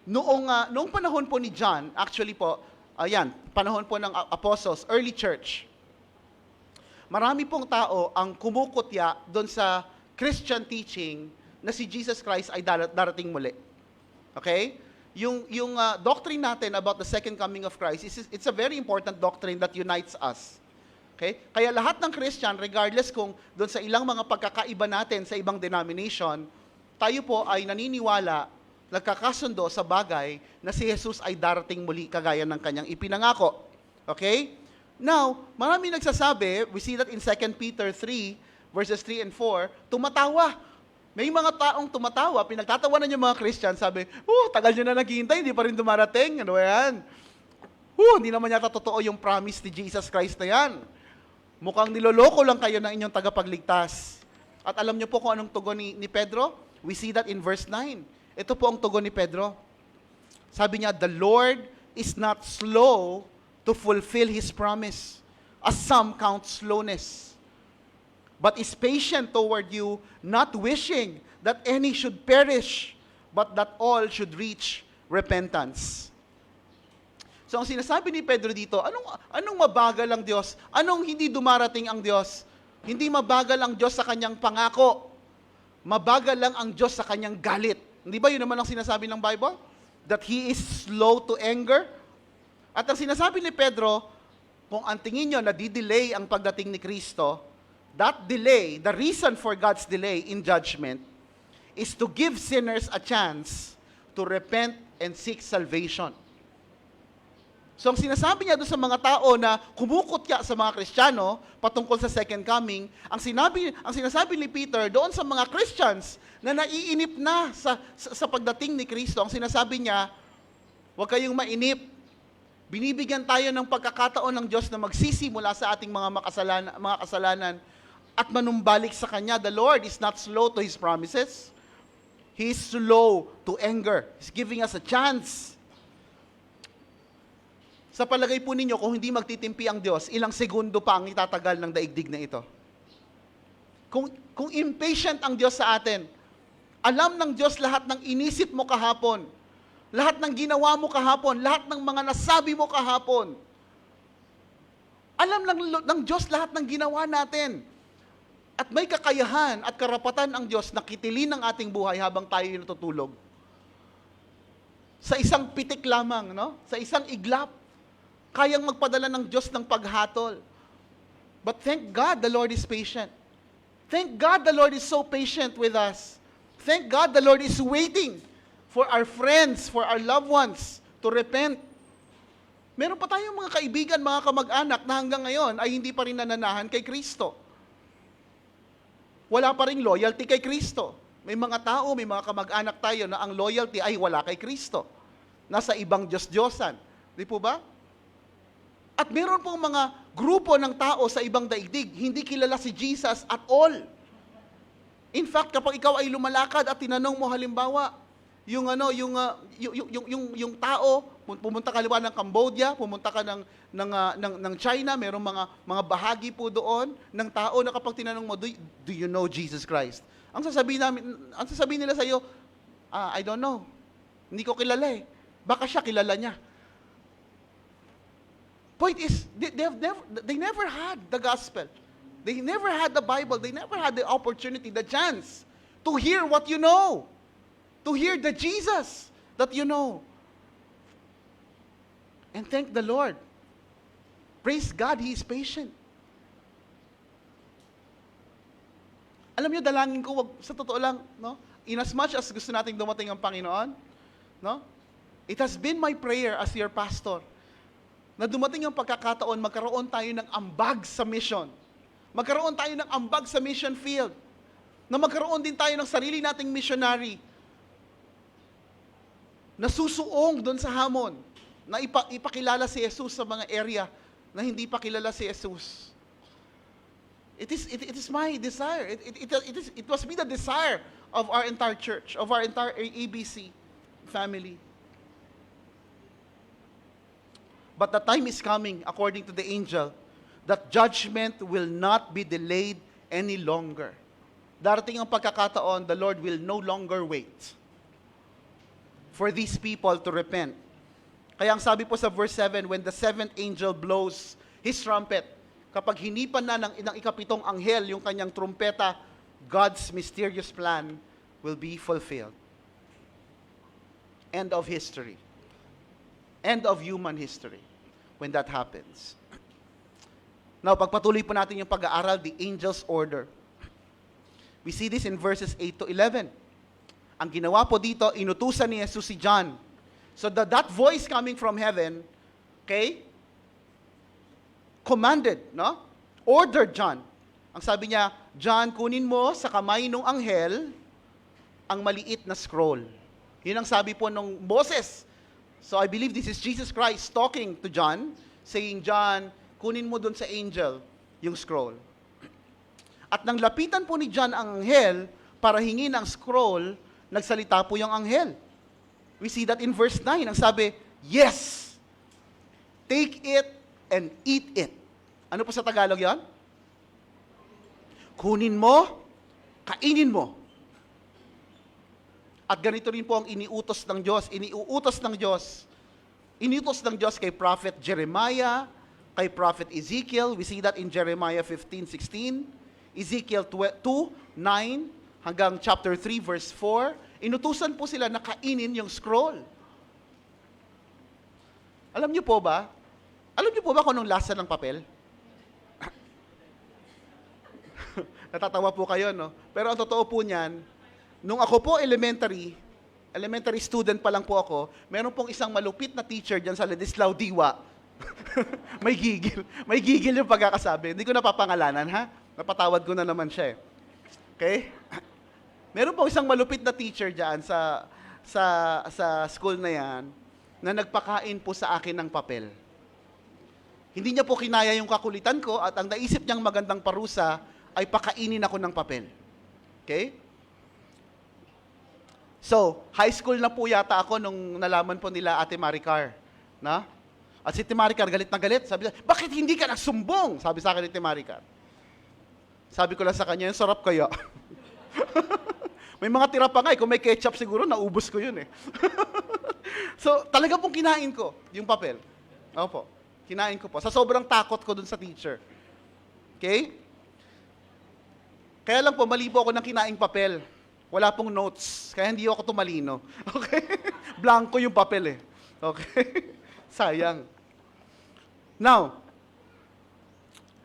Speaker 6: noong panahon po ni John, actually po, panahon po ng apostles, early church, marami pong tao ang kumukutya doon sa Christian teaching na si Jesus Christ ay darating muli. Okay? Yung doctrine natin about the second coming of Christ, it's a very important doctrine that unites us. Okay? Kaya lahat ng Christian, regardless kung doon sa ilang mga pagkakaiba natin sa ibang denomination, tayo po ay naniniwala nagkakasundo sa bagay na si Jesus ay darating muli kagaya ng kanyang ipinangako. Okay? Now, marami nagsasabi, we see that in 2 Peter 3, verses 3 and 4, tumatawa. May mga taong tumatawa, pinagtatawanan yung mga Christian, sabi, tagal nyo na naghihintay, hindi pa rin dumarating. Ano yan? Hindi naman yata totoo yung promise ni Jesus Christ na yan. Mukhang niloloko lang kayo ng inyong tagapagligtas. At alam niyo po kung anong tugon ni Pedro? We see that in verse 9. Ito po ang tugon ni Pedro. Sabi niya, the Lord is not slow to fulfill His promise, as some count slowness, but is patient toward you, not wishing that any should perish, but that all should reach repentance. So ang sinasabi ni Pedro dito, anong mabagal ang Diyos? Anong hindi dumarating ang Diyos? Hindi mabagal ang Diyos sa kanyang pangako. Mabagal lang ang Diyos sa kanyang galit. Hindi ba yun naman ang sinasabi ng Bible? That He is slow to anger? At ang sinasabi ni Pedro, kung ang tingin nyo na di-delay ang pagdating ni Kristo, that delay, the reason for God's delay in judgment, is to give sinners a chance to repent and seek salvation. So ang sinasabi niya doon sa mga tao na kumukutya sa mga Kristiyano patungkol sa second coming, ang sinasabi ni Peter doon sa mga Christians na naiinip na sa pagdating ni Kristo, ang sinasabi niya, huwag kayong mainip. Binibigyan tayo ng pagkakataon ng Diyos na magsisimula sa ating mga kasalanan at manumbalik sa Kanya. The Lord is not slow to His promises. He is slow to anger. He's giving us a chance. Sa palagay po ninyo, kung hindi magtitimpi ang Diyos, ilang segundo pa ang itatagal ng daigdig na ito? Kung impatient ang Diyos sa atin, alam ng Diyos lahat ng inisip mo kahapon, lahat ng ginawa mo kahapon, lahat ng mga nasabi mo kahapon. Alam ng Diyos lahat ng ginawa natin. At may kakayahan at karapatan ang Diyos na kitilin ang ating buhay habang tayo natutulog. Sa isang pitik lamang, no? Sa isang iglap, kayang magpadala ng Diyos ng paghatol. But thank God the Lord is patient. Thank God the Lord is so patient with us. Thank God the Lord is waiting for our friends, for our loved ones to repent. Meron pa tayong mga kaibigan, mga kamag-anak na hanggang ngayon ay hindi pa rin nananahan kay Kristo. Wala pa rin loyalty kay Kristo. May mga tao, may mga kamag-anak tayo na ang loyalty ay wala kay Kristo. Nasa ibang Diyos-Diyosan. Di po ba? At meron pong mga grupo ng tao sa ibang daigdig, hindi kilala si Jesus at all. In fact, kapag ikaw ay lumalakad at tinanong mo halimbawa, yung tao, pumunta ka ng Cambodia, pumunta ka ng China, merong mga bahagi po doon ng tao na kapag tinanong mo, do you know Jesus Christ? Ang sasabihin nila sa iyo, I don't know. Hindi ko kilala eh. Baka siya kilala niya. Point is, they never had the gospel. They never had the Bible. They never had the opportunity, the chance to hear what you know. To hear the Jesus that you know. And thank the Lord. Praise God, He is patient. Alam niyo, dalangin ko, sa totoo lang, no? In as much as gusto nating dumating ang Panginoon, no? It has been my prayer as your pastor na dumating ang pagkakataon, magkaroon tayo ng ambag sa mission. Magkaroon tayo ng ambag sa mission field. Na magkaroon din tayo ng sarili nating missionary. Na susuong doon sa hamon. Na ipakilala si Jesus sa mga area na hindi pa kilala si Jesus. It is my desire. It must be the desire of our entire church, of our entire ABC family. But the time is coming, according to the angel, that judgment will not be delayed any longer. Darating ang pagkakataon, the Lord will no longer wait for these people to repent. Kaya ang sabi po sa verse 7, when the seventh angel blows his trumpet, kapag hinipan na ng ikapitong anghel yung kanyang trumpeta, God's mysterious plan will be fulfilled. End of history. End of human history when that happens. Now, pagpatuloy po natin yung pag-aaral, the angel's order. We see this in verses 8 to 11. Ang ginawa po dito, inutusan ni Jesus si John. So that voice coming from heaven, okay, commanded, no? Ordered John. Ang sabi niya, John, kunin mo sa kamay ng anghel ang maliit na scroll. Yun ang sabi po nung Moses. So I believe this is Jesus Christ talking to John, saying, John, kunin mo dun sa angel yung scroll. At nang lapitan po ni John ang anghel para hingin ang scroll, nagsalita po yung anghel. We see that in verse 9. Ang sabi, yes, take it and eat it. Ano po sa Tagalog yon? Kunin mo, kainin mo. At ganito rin po ang iniutos ng Diyos. Iniutos ng Diyos kay Prophet Jeremiah, kay Prophet Ezekiel. We see that in Jeremiah 15:16, Ezekiel 2:9, hanggang chapter 3, verse 4. Inutusan po sila na kainin yung scroll. Alam niyo po ba kung anong lasa ng papel? Natatawa po kayo, no? Pero ang totoo po niyan, nung ako po elementary student pa lang po ako, meron pong isang malupit na teacher dyan sa Ladislao Diwa. May gigil yung pagkakasabi. Hindi ko napapangalanan, ha? Napatawad ko na naman siya, eh. Okay? Meron pong isang malupit na teacher dyan sa school na yan, na nagpakain po sa akin ng papel. Hindi niya po kinaya yung kakulitan ko at ang naisip niyang magandang parusa ay pakainin ako ng papel. Okay? So, high school na po yata ako nung nalaman po nila Ate Maricar. Na? At si Ate Maricar galit na galit. Sabi niya, bakit hindi ka nagsumbong? Sabi sa akin ni Ate Maricar. Sabi ko lang sa kanya, yung sarap kaya. May mga tira pa nga, kung may ketchup siguro, naubos ko yun eh. So, talaga pong kinain ko yung papel. Opo, kinain ko po. Sa sobrang takot ko dun sa teacher. Okay? Kaya lang po, mali po ako ng kinaing papel. Wala pong notes. Kaya hindi ako tumalino. Okay? Blanco yung papel eh. Okay? Sayang. Now,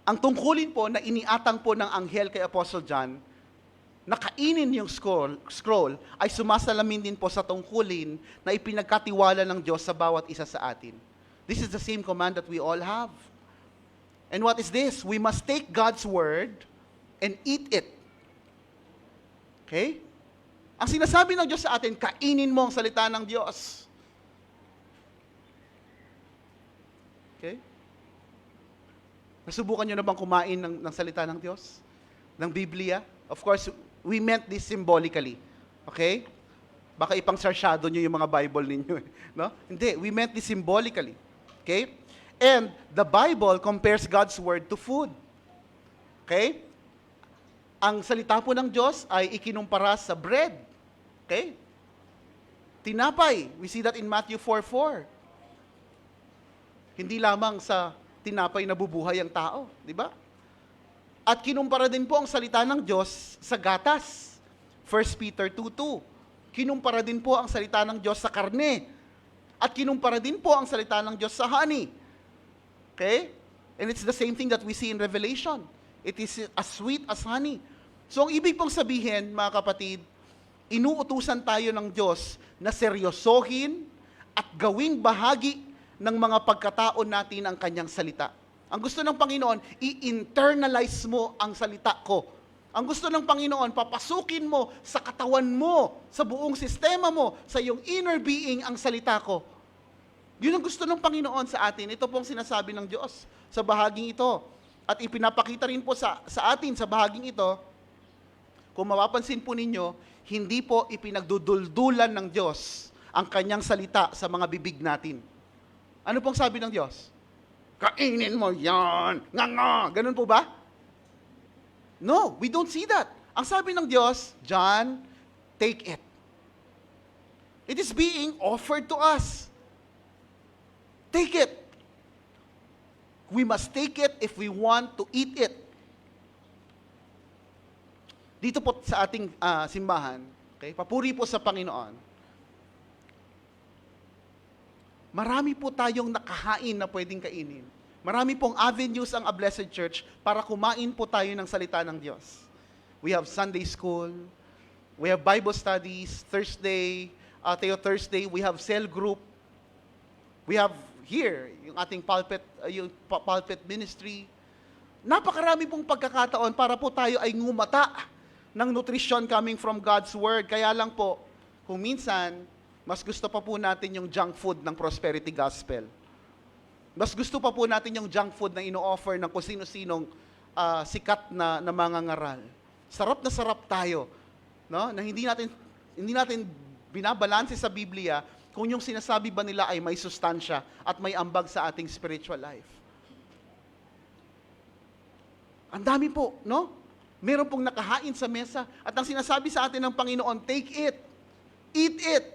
Speaker 6: ang tungkulin po na iniatang po ng anghel kay Apostle John, na kainin yung scroll ay sumasalamin din po sa tungkulin na ipinagkatiwala ng Diyos sa bawat isa sa atin. This is the same command that we all have. And what is this? We must take God's word and eat it. Okay? Ang sinasabi ng Diyos sa atin, kainin mo ang salita ng Diyos. Okay? Nasubukan nyo na bang kumain ng salita ng Diyos? Ng Biblia? Of course, we meant this symbolically. Okay? Baka ipang sarsyado nyo yung mga Bible ninyo. No? Hindi, we meant this symbolically. Okay? And the Bible compares God's word to food. Okay? Ang salita po ng Diyos ay ikinumpara sa bread. Okay? Tinapay. We see that in Matthew 4:4. Hindi lamang sa tinapay na bubuhay ang tao. Di ba? At kinumpara din po ang salita ng Diyos sa gatas. 1 Peter 2:2. Kinumpara din po ang salita ng Diyos sa karne. At kinumpara din po ang salita ng Diyos sa honey. Okay? And it's the same thing that we see in Revelation. It is as sweet as honey. So ang ibig pong sabihin, mga kapatid, inuutusan tayo ng Diyos na seryosohin at gawing bahagi ng mga pagkataon natin ang kanyang salita. Ang gusto ng Panginoon, i-internalize mo ang salita ko. Ang gusto ng Panginoon, papasukin mo sa katawan mo, sa buong sistema mo, sa iyong inner being ang salita ko. Yun ang gusto ng Panginoon sa atin. Ito pong sinasabi ng Diyos sa bahaging ito. At ipinapakita rin po sa atin sa bahaging ito, kung mapapansin po ninyo, hindi po ipinagduduldulan ng Diyos ang kanyang salita sa mga bibig natin. Ano pong sabi ng Diyos? Kainin mo yan! Nga! Ganun po ba? No, we don't see that. Ang sabi ng Diyos, John, take it. It is being offered to us. Take it. We must take it if we want to eat it. Dito po sa ating simbahan, okay, papuri po sa Panginoon, marami po tayong nakahain na pwedeng kainin. Marami pong avenues ang A Blessed Church para kumain po tayo ng salita ng Diyos. We have Sunday school, We have Bible studies, Thursday, Thursday, we have cell group. We have here, yung ating pulpit ministry. Napakarami pong pagkakataon para po tayo ay ngumata ng nutrition coming from God's Word. Kaya lang po, kung minsan, mas gusto pa po natin yung junk food ng prosperity gospel. Mas gusto pa po natin yung junk food na ino-offer ng kung sino-sinong sikat na mga ngaral. Sarap na sarap tayo, no? Na hindi natin binabalanse sa Biblia kung yung sinasabi ba nila ay may sustansya at may ambag sa ating spiritual life. Ang dami po, no? Meron pong nakahain sa mesa at ang sinasabi sa atin ng Panginoon, take it, eat it.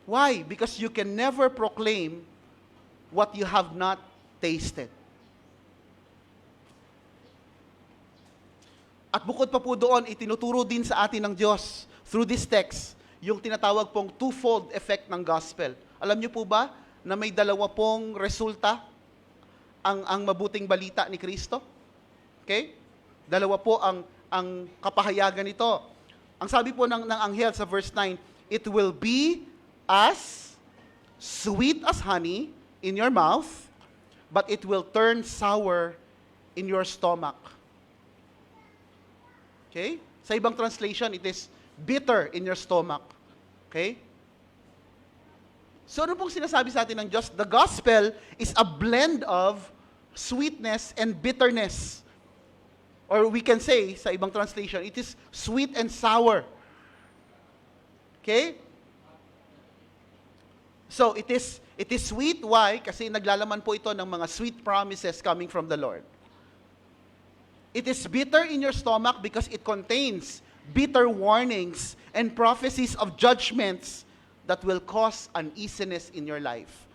Speaker 6: Why? Because you can never proclaim what you have not tasted. At bukod pa po doon, itinuturo din sa atin ng Diyos through this text, yung tinatawag pong twofold effect ng gospel. Alam niyo po ba na may dalawa pong resulta ang mabuting balita ni Kristo? Okay? Dalawa po ang kapahayagan nito. Ang sabi po ng anghel sa verse 9, it will be as sweet as honey in your mouth, but it will turn sour in your stomach. Okay? Sa ibang translation, it is bitter in your stomach. Okay? So ano pong sinasabi sa atin ng Diyos? The gospel is a blend of sweetness and bitterness. Or we can say, sa ibang translation, it is sweet and sour. Okay? So it is sweet. Why? Kasi naglalaman po ito ng mga sweet promises coming from the Lord. It is bitter in your stomach because it contains bitter warnings and prophecies of judgments that will cause uneasiness in your life.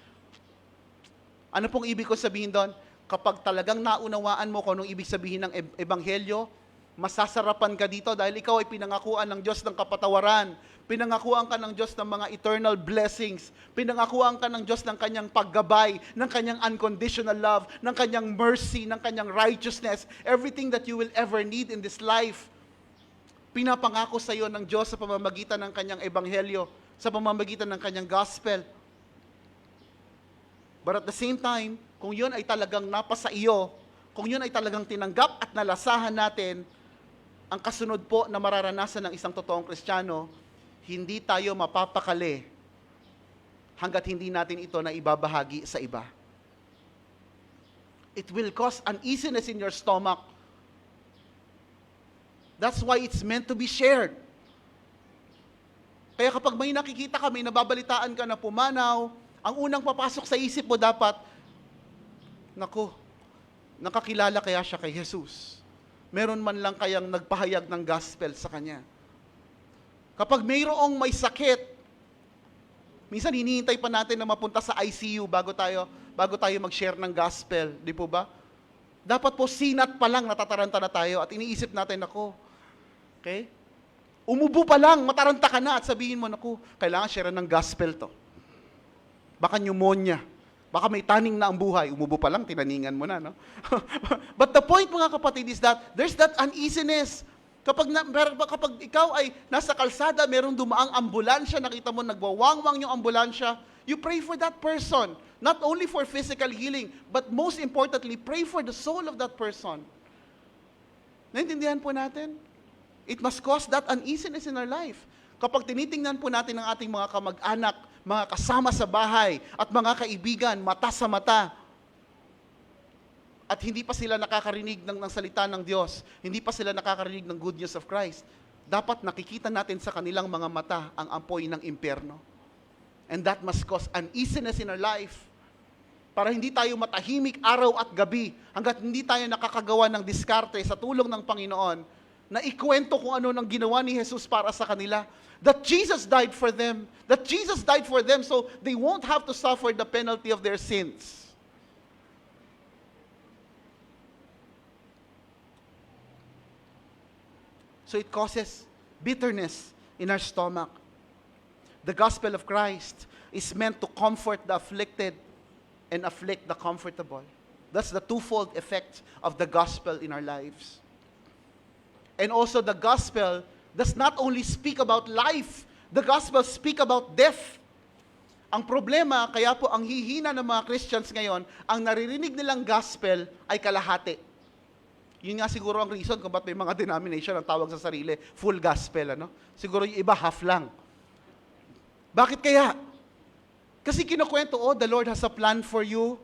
Speaker 6: Ano pong ibig ko sabihin doon? Kapag talagang naunawaan mo kung anong ibig sabihin ng ebanghelyo, masasarapan ka dito dahil ikaw ay pinangakuan ng Diyos ng kapatawaran. Pinangakuan ka ng Diyos ng mga eternal blessings. Pinangakuan ka ng Diyos ng kanyang paggabay, ng kanyang unconditional love, ng kanyang mercy, ng kanyang righteousness. Everything that you will ever need in this life, pinapangako sa iyo ng Diyos sa pamamagitan ng kanyang ebanghelyo, sa pamamagitan ng kanyang gospel. But at the same time, kung yun ay talagang napasa iyo, kung yun ay talagang tinanggap at nalasahan natin, ang kasunod po na mararanasan ng isang totoong Kristiyano, hindi tayo mapapakali hanggat hindi natin ito na ibabahagi sa iba. It will cause uneasiness in your stomach. That's why it's meant to be shared. Kaya kapag may nakikita kami, nababalitaan ka na pumanaw, ang unang papasok sa isip mo dapat, naku, nakakilala kaya siya kay Jesus? Meron man lang kayang nagpahayag ng gospel sa kanya? Kapag mayroong may sakit, minsan hinihintay pa natin na mapunta sa ICU bago tayo mag-share ng gospel, di po ba? Dapat po sinat pa lang natataranta na tayo at iniisip natin, ako, okay? Umubo pa lang, mataranta ka na at sabihin mo, naku, kailangan share ng gospel to. Baka pneumonia. Baka may taning na ang buhay. Umubo pa lang, tinaningan mo na, no? But the point, mga kapatid, is that there's that uneasiness. Kapag ikaw ay nasa kalsada, merong dumaang ambulansya, nakita mo nagwawangwang yung ambulansya, you pray for that person. Not only for physical healing, but most importantly, pray for the soul of that person. Naintindihan po natin? It must cause that uneasiness in our life. Kapag tinitingnan po natin ang ating mga kamag-anak, mga kasama sa bahay, at mga kaibigan, mata sa mata, at hindi pa sila nakakarinig ng salita ng Diyos, hindi pa sila nakakarinig ng good news of Christ, dapat nakikita natin sa kanilang mga mata ang apoy ng impyerno. And that must cause uneasiness in our life. Para hindi tayo matahimik araw at gabi, hanggat hindi tayo nakakagawa ng diskarte sa tulong ng Panginoon, na ikwento kung ano nang ginawa ni Jesus para sa kanila. That Jesus died for them. That Jesus died for them so they won't have to suffer the penalty of their sins. So it causes bitterness in our stomach. The gospel of Christ is meant to comfort the afflicted and afflict the comfortable. That's the twofold effect of the gospel in our lives. And also the gospel does not only speak about life, the gospel speak about death. Ang problema, kaya po ang hihina ng mga Christians ngayon, ang naririnig nilang gospel ay kalahati. Yun nga siguro ang reason kung ba't may mga denomination ang tawag sa sarili, full gospel, ano? Siguro yung iba half lang. Bakit kaya? Kasi kinukwento, oh, the Lord has a plan for you.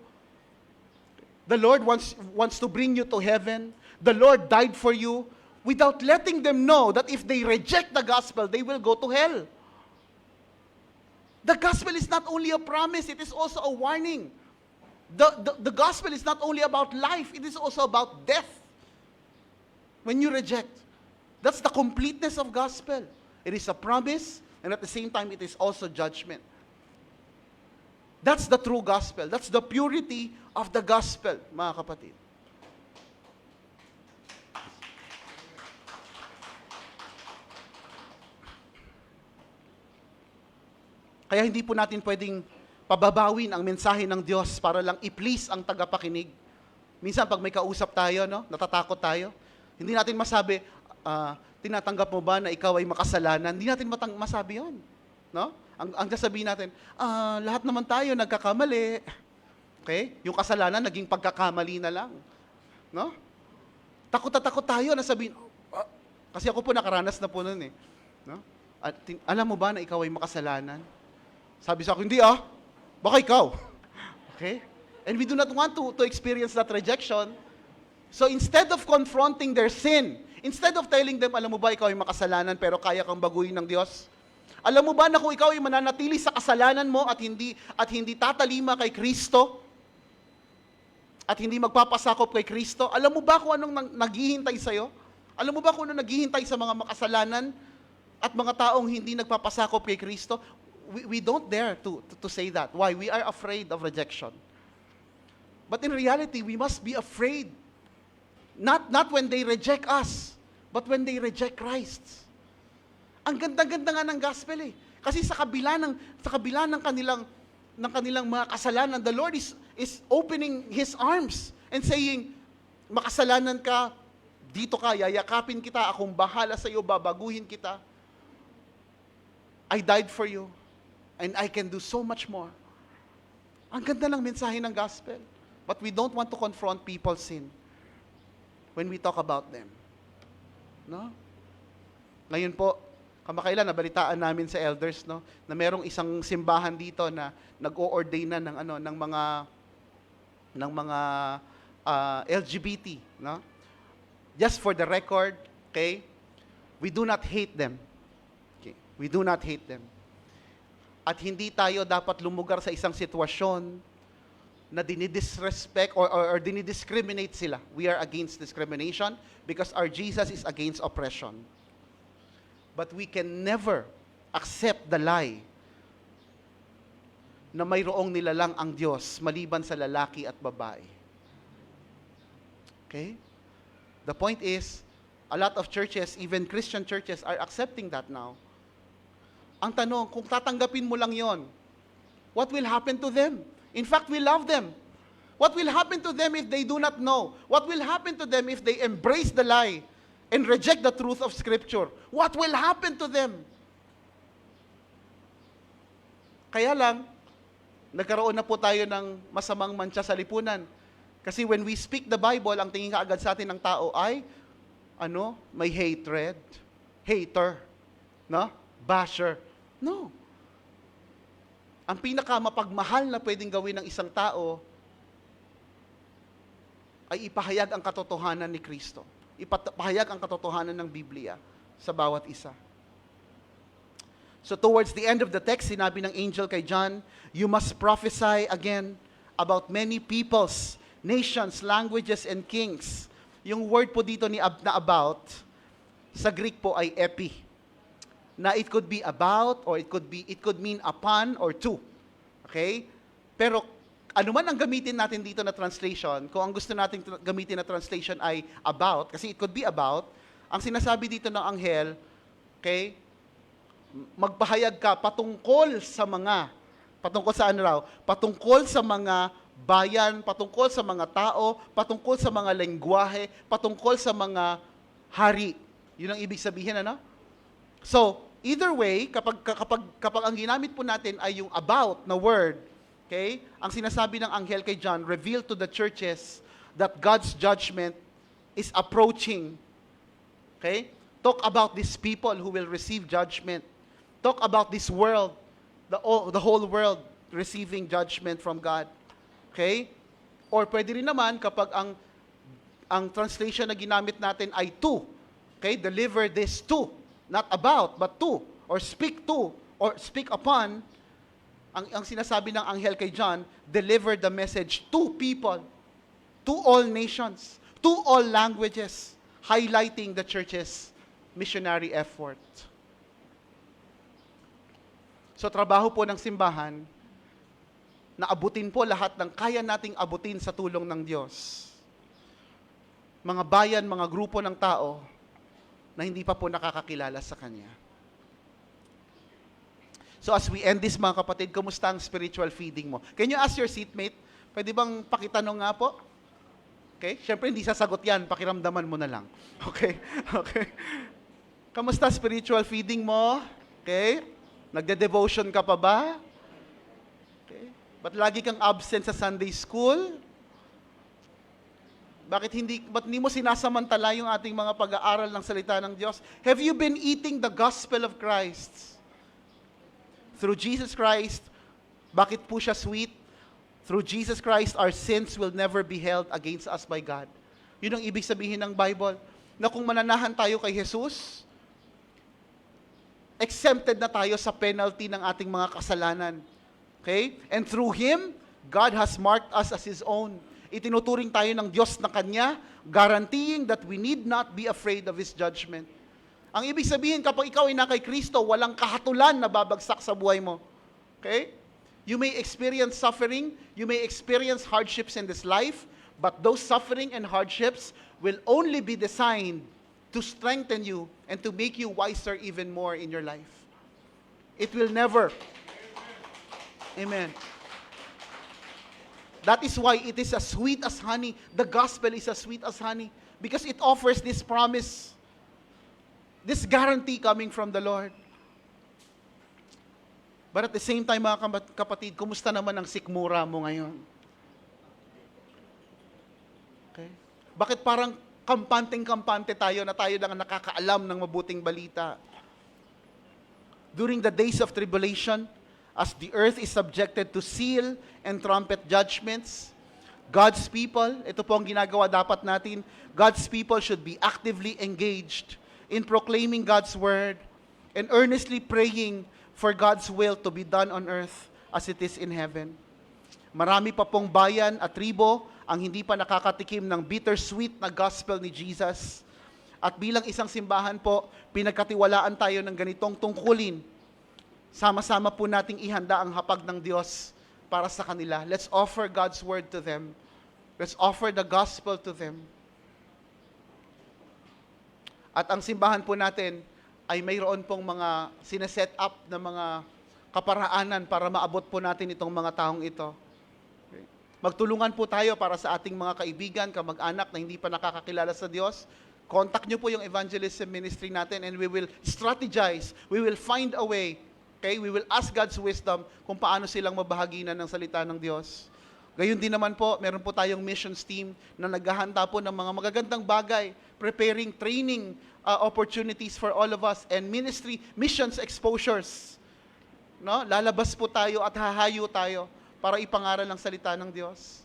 Speaker 6: The Lord wants to bring you to heaven. The Lord died for you, without letting them know that if they reject the gospel, they will go to hell. The gospel is not only a promise, it is also a warning. The gospel is not only about life, it is also about death. When you reject, that's the completeness of gospel. It is a promise, and at the same time, it is also judgment. That's the true gospel. That's the purity of the gospel, mga kapatid. Kaya hindi po natin pwedeng pababawin ang mensahe ng Diyos para lang i-please ang tagapakinig. Minsan pag may kausap tayo, no, natatakot tayo, hindi natin masabi, tinatanggap mo ba na ikaw ay makasalanan? Hindi natin masabi yun. No? Ang sasabihin natin, lahat naman tayo nagkakamali. Okay? Yung kasalanan naging pagkakamali na lang. No? Takot na takot tayo na sabihin, kasi ako po nakaranas na po nun eh. No? At, alam mo ba na ikaw ay makasalanan? Sabi sa akin, hindi baka ikaw. Okay? And we do not want to experience that rejection. So instead of confronting their sin, instead of telling them, alam mo ba ikaw ay makasalanan pero kaya kang baguhin ng Diyos? Alam mo ba na kung ikaw ay mananatili sa kasalanan mo at hindi tatalima kay Kristo, at hindi magpapasakop kay Kristo, alam mo ba kung anong naghihintay sa'yo? Alam mo ba kung anong naghihintay sa mga makasalanan at mga taong hindi nagpapasakop kay Kristo? We don't dare to say that. Why? We are afraid of rejection. But in reality, we must be afraid. Not when they reject us, but when they reject Christ. Ang ganda-ganda nga ng gospel eh. Kasi sa kabila ng kanilang mga kasalanan, the Lord is opening His arms and saying, makasalanan ka, dito ka, yayakapin kita, akong bahala sa iyo, babaguhin kita. I died for you, and I can do so much more. Ang ganda ng mensahe ng gospel. But we don't want to confront people's sin when we talk about them. No? Ngayon po, kamakailan nabalitaan namin sa elders, no, na merong isang simbahan dito na nag-o-ordain na ng mga LGBT, no? Just for the record, okay? We do not hate them. Okay? We do not hate them. At hindi tayo dapat lumugar sa isang sitwasyon na dinidisrespect or dinidiscriminate sila. We are against discrimination because our Jesus is against oppression. But we can never accept the lie na mayroong nilalang ang Diyos maliban sa lalaki at babae. Okay? The point is, a lot of churches, even Christian churches, are accepting that now. Ang tanong, kung tatanggapin mo lang yon, what will happen to them? In fact, we love them. What will happen to them if they do not know? What will happen to them if they embrace the lie and reject the truth of Scripture? What will happen to them? Kaya lang, nagkaroon na po tayo ng masamang mantsa sa lipunan. Kasi when we speak the Bible, ang tingin kaagad sa atin ng tao ay, may hatred, hater, no? Basher. No. Ang pinakamapagmahal na pwedeng gawin ng isang tao ay ipahayag ang katotohanan ni Kristo. Ipahayag ang katotohanan ng Biblia sa bawat isa. So towards the end of the text, sinabi ng angel kay John, you must prophesy again about many peoples, nations, languages, and kings. Yung word po dito na about, sa Greek po ay epi. Na it could be about, or it could mean upon or to. Okay? Pero ano man ang gamitin natin dito na translation, kung ang gusto nating gamitin na translation ay about, kasi it could be about, ang sinasabi dito ng anghel, okay, magpahayag ka patungkol sa mga bayan, patungkol sa mga tao, patungkol sa mga lengguwahe, patungkol sa mga hari. Yun ang ibig sabihin, ano? So, either way, kapag ang ginamit po natin ay yung about na word, okay? Ang sinasabi ng anghel kay John, reveal to the churches that God's judgment is approaching. Okay? Talk about these people who will receive judgment. Talk about this world, the whole world receiving judgment from God. Okay? Or pwede rin naman kapag ang translation na ginamit natin ay to. Okay? Deliver this to. Not about, but to. Or speak to. Or speak upon. Ang sinasabi ng anghel kay John, deliver the message to people. To all nations. To all languages. Highlighting the church's missionary effort. So trabaho po ng simbahan na abutin po lahat ng kaya nating abutin sa tulong ng Diyos. Mga bayan, mga grupo ng tao na hindi pa po nakakakilala sa Kanya. So as we end this, mga kapatid, kumusta ang spiritual feeding mo? Can you ask your seatmate? Pwede bang pakitanong nga po? Okay? Siyempre, hindi sasagot yan. Pakiramdaman mo na lang. Okay? Okay? Kamusta spiritual feeding mo? Okay? Nagde-devotion ka pa ba? Okay? Ba't lagi kang absent sa Sunday school? Ba't hindi mo sinasamantala yung ating mga pag-aaral ng salita ng Diyos? Have you been eating the gospel of Christ? Through Jesus Christ, bakit po siya sweet? Through Jesus Christ, our sins will never be held against us by God. Yun ang ibig sabihin ng Bible. Na kung mananahan tayo kay Jesus, exempted na tayo sa penalty ng ating mga kasalanan. Okay? And through Him, God has marked us as His own. Itinuturing tayo ng Diyos na Kanya, guaranteeing that we need not be afraid of His judgment. Ang ibig sabihin, kapag ikaw ay na kay Kristo, walang kahatulan na babagsak sa buhay mo. Okay? You may experience suffering, you may experience hardships in this life, but those suffering and hardships will only be designed to strengthen you and to make you wiser even more in your life. It will never. Amen. That is why it is as sweet as honey. The gospel is as sweet as honey because it offers this promise, this guarantee coming from the Lord. But at the same time, mga kapatid, kumusta naman ang sikmura mo ngayon? Okay? Bakit parang kampanteng-kampante tayo na tayo lang ang nakakaalam ng mabuting balita? During the days of tribulation, as the earth is subjected to seal and trumpet judgments, God's people, ito po ang ginagawa dapat natin, God's people should be actively engaged in proclaiming God's word and earnestly praying for God's will to be done on earth as it is in heaven. Marami pa pong bayan at tribo ang hindi pa nakakatikim ng bittersweet na gospel ni Jesus. At bilang isang simbahan po, pinagkatiwalaan tayo ng ganitong tungkulin. Sama-sama po nating ihanda ang hapag ng Diyos para sa kanila. Let's offer God's word to them. Let's offer the gospel to them. At ang simbahan po natin ay mayroon pong mga sineset up na mga kaparaanan para maabot po natin itong mga taong ito. Okay. Magtulungan po tayo para sa ating mga kaibigan, kamag-anak na hindi pa nakakakilala sa Diyos. Contact nyo po yung evangelism ministry natin and we will strategize. We will find a way. Okay? We will ask God's wisdom kung paano silang mabahaginan ng salita ng Diyos. Gayun din naman po, meron po tayong missions team na naghahanda po ng mga magagandang bagay, preparing training opportunities for all of us and ministry missions exposures. No? Lalabas po tayo at hahayo tayo para ipangaral ang salita ng Diyos.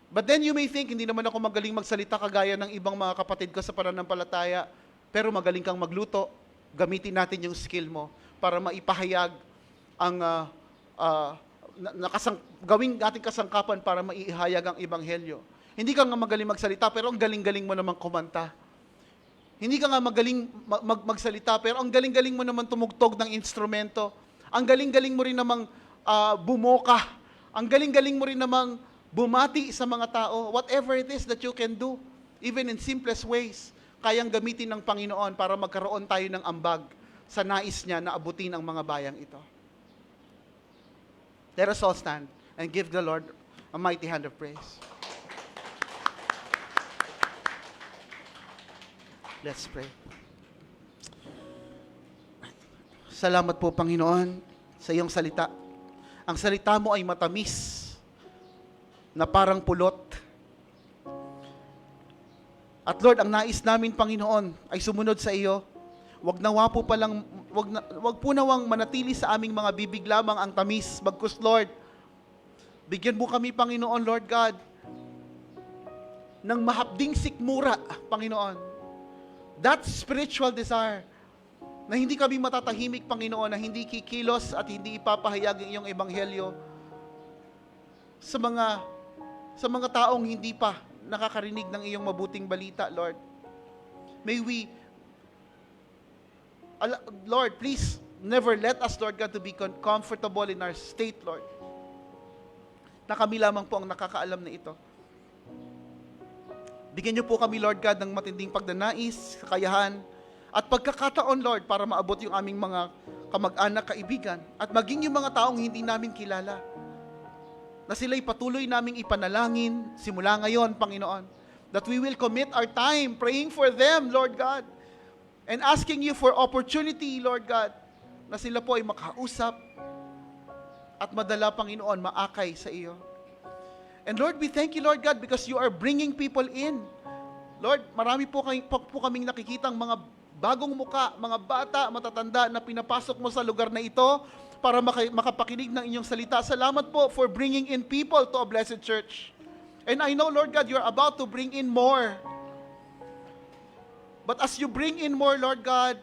Speaker 6: But then you may think, hindi naman ako magaling magsalita kagaya ng ibang mga kapatid ko sa pananampalataya, pero magaling kang magluto. Gamitin natin yung skill mo para maipahayag ang gawing ating kasangkapan para maihayag ang ebanghelyo. Hindi ka nga magaling magsalita, pero ang galing-galing mo naman kumanta. Hindi ka nga magaling magsalita, pero ang galing-galing mo naman tumugtog ng instrumento. Ang galing-galing mo rin namang bumoka. Ang galing-galing mo rin namang bumati sa mga tao. Whatever it is that you can do, even in simplest ways, kayang gamitin ng Panginoon para magkaroon tayo ng ambag sa nais niya na abutin ang mga bayang ito. Let us all stand and give the Lord a mighty hand of praise. Let's pray. Salamat po, Panginoon, sa iyong salita. Ang salita mo ay matamis, na parang pulot. At Lord, ang nais namin, Panginoon, ay sumunod sa iyo. Wag po nawang manatili sa aming mga bibig lamang ang tamis. Bagkus, Lord, bigyan mo kami, Panginoon, Lord God, ng mahapding sikmura, Panginoon. That spiritual desire, na hindi kami matatahimik, Panginoon, na hindi kikilos at hindi ipapahayag ang iyong ebanghelyo sa mga taong hindi pa nakakarinig ng iyong mabuting balita, Lord. May we, Lord, please, never let us, Lord God, to be comfortable in our state, Lord. Na kami lamang po ang nakakaalam na ito. Bigyan niyo po kami, Lord God, ng matinding pagdanais, kakayahan, at pagkakataon, Lord, para maabot yung aming mga kamag-anak, kaibigan, at maging yung mga taong hindi namin kilala, na sila'y patuloy naming ipanalangin, simula ngayon, Panginoon, that we will commit our time praying for them, Lord God, and asking you for opportunity, Lord God, na sila po ay makausap, at madala, Panginoon, maakay sa iyo. And Lord, we thank you, Lord God, because you are bringing people in. Lord, marami po kaming nakikitang mga bagong muka, mga bata, matatanda na pinapasok mo sa lugar na ito para makapakinig ng inyong salita. Salamat po for bringing in people to a blessed church. And I know, Lord God, you're about to bring in more. But as you bring in more, Lord God,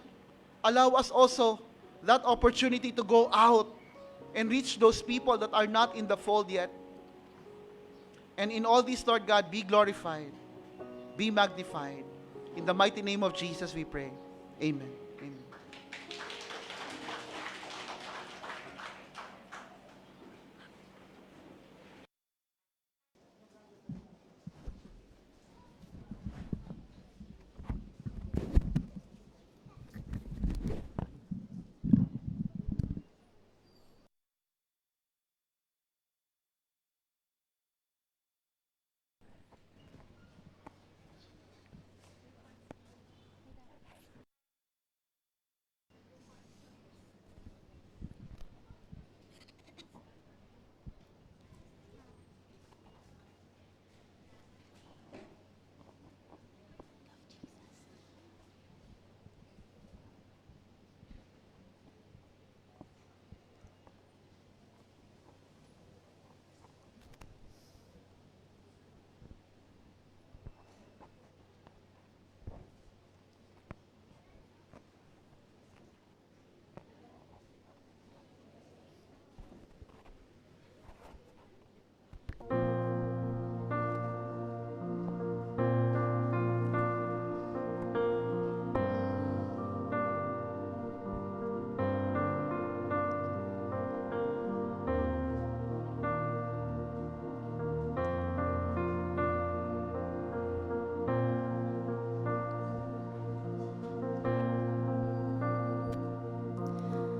Speaker 6: allow us also that opportunity to go out and reach those people that are not in the fold yet. And in all this, Lord God, be glorified, be magnified. In the mighty name of Jesus we pray. Amen. Amen.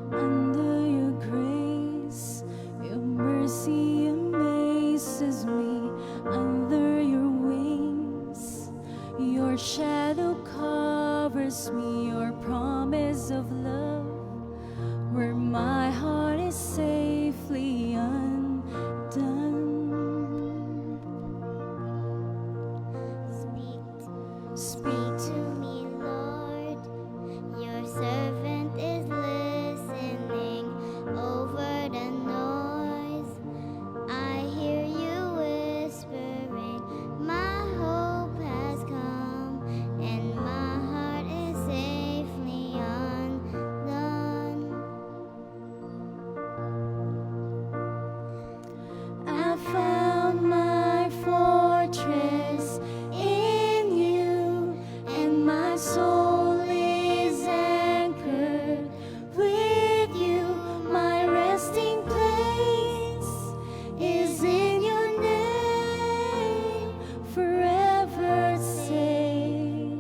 Speaker 7: Under your grace, your mercy amazes me. Under your wings, your shadow covers me. Your promise of love, where my heart is safely undone.
Speaker 8: Speak to me, Lord. Your servant is listening over the noise. I hear you whispering, my hope has come, and my heart is safely undone.
Speaker 7: I found my fortress in you, and my soul is anchored with you. My resting place is in your name, forever safe.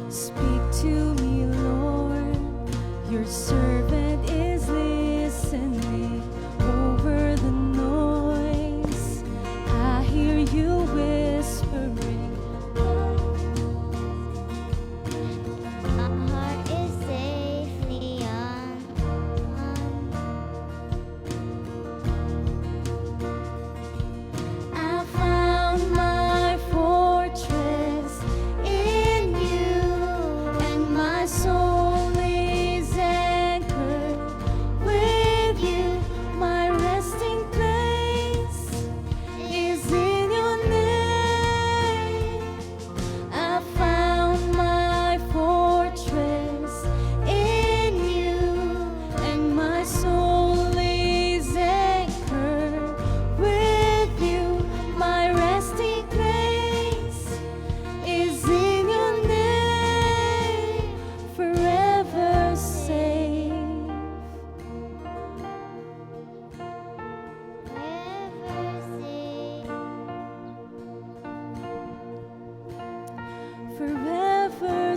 Speaker 7: Speak to me, Lord. Your servant is listening over the noise. I hear you whispering.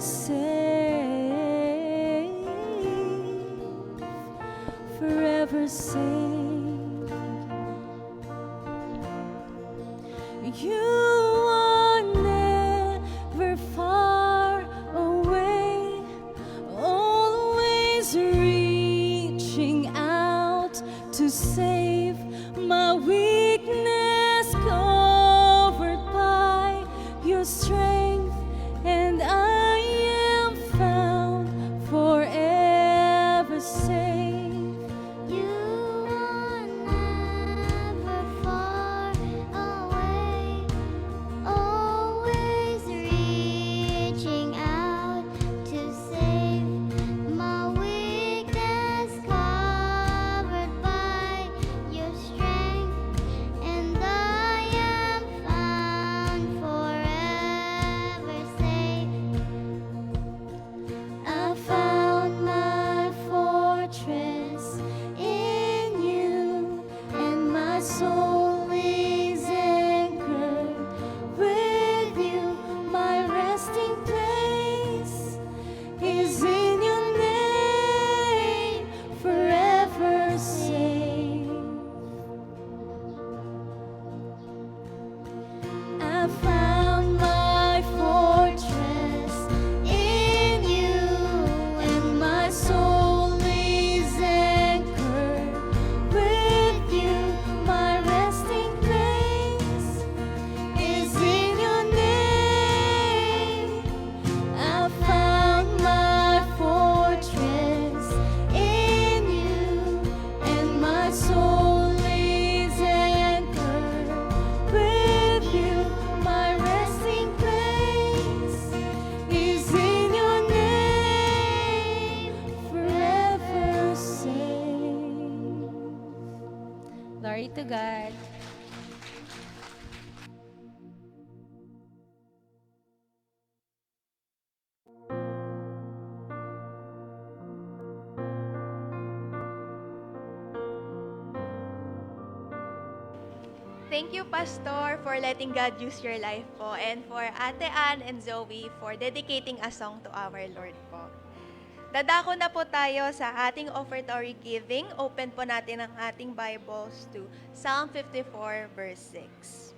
Speaker 7: safe, forever safe. You are never far away, always reaching out to save my weakness, covered by your strength, and I am found forever safe.
Speaker 8: You are never far away, always reaching out to save my weakness, covered by your strength, and I am found forever safe. I found my fortress in you, and my soul is anchored with you. My resting place is in your name, forever safe. I found my fortress in you, and my soul is anchored with you. My resting place is in your name. I found my fortress in you, and my soul is anchored with you. My resting place is in your name, forever safe. Glory to God.
Speaker 5: Thank you, Pastor, for letting God use your life po, and for Ate Ann and Zoe for dedicating a song to our Lord po. Dadako na po tayo sa ating offertory giving. Open po natin ang ating Bibles to Psalm 54, verse 6.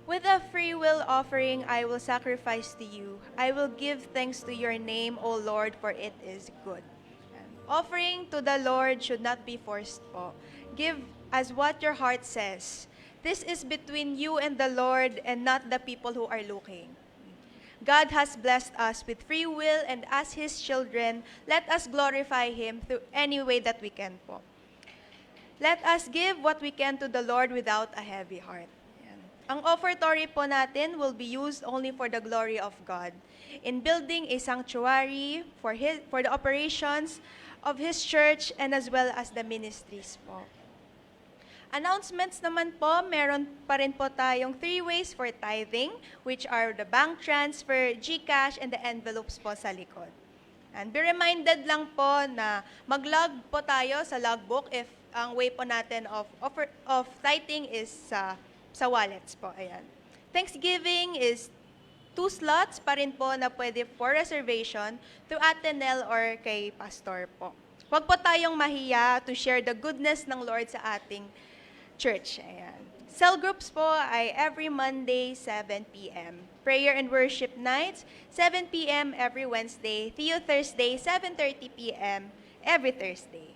Speaker 5: With a free will offering, I will sacrifice to you. I will give thanks to your name, O Lord, for it is good. Offering to the Lord should not be forced po. Give as what your heart says. This is between you and the Lord, and not the people who are looking. God has blessed us with free will, and as His children, let us glorify Him through any way that we can po. Let us give what we can to the Lord without a heavy heart. Yan. Ang offertory po natin will be used only for the glory of God, in building a sanctuary for the operations of His church, and as well as the ministries po. Announcements naman po, meron pa rin po tayong 3 ways for tithing, which are the bank transfer, GCash, and the envelopes po sa likod. And be reminded lang po na mag-log po tayo sa logbook if ang way po natin of tithing is sa wallets po. Ayan. Thanksgiving is 2 slots pa rin po na pwede for reservation to Ate Nel or kay Pastor po. Huwag po tayong mahiya to share the goodness ng Lord sa ating church. Ayan. Cell groups po ay every Monday, 7 p.m. Prayer and worship nights, 7 p.m. every Wednesday. Theo Thursday, 7:30 p.m. every Thursday.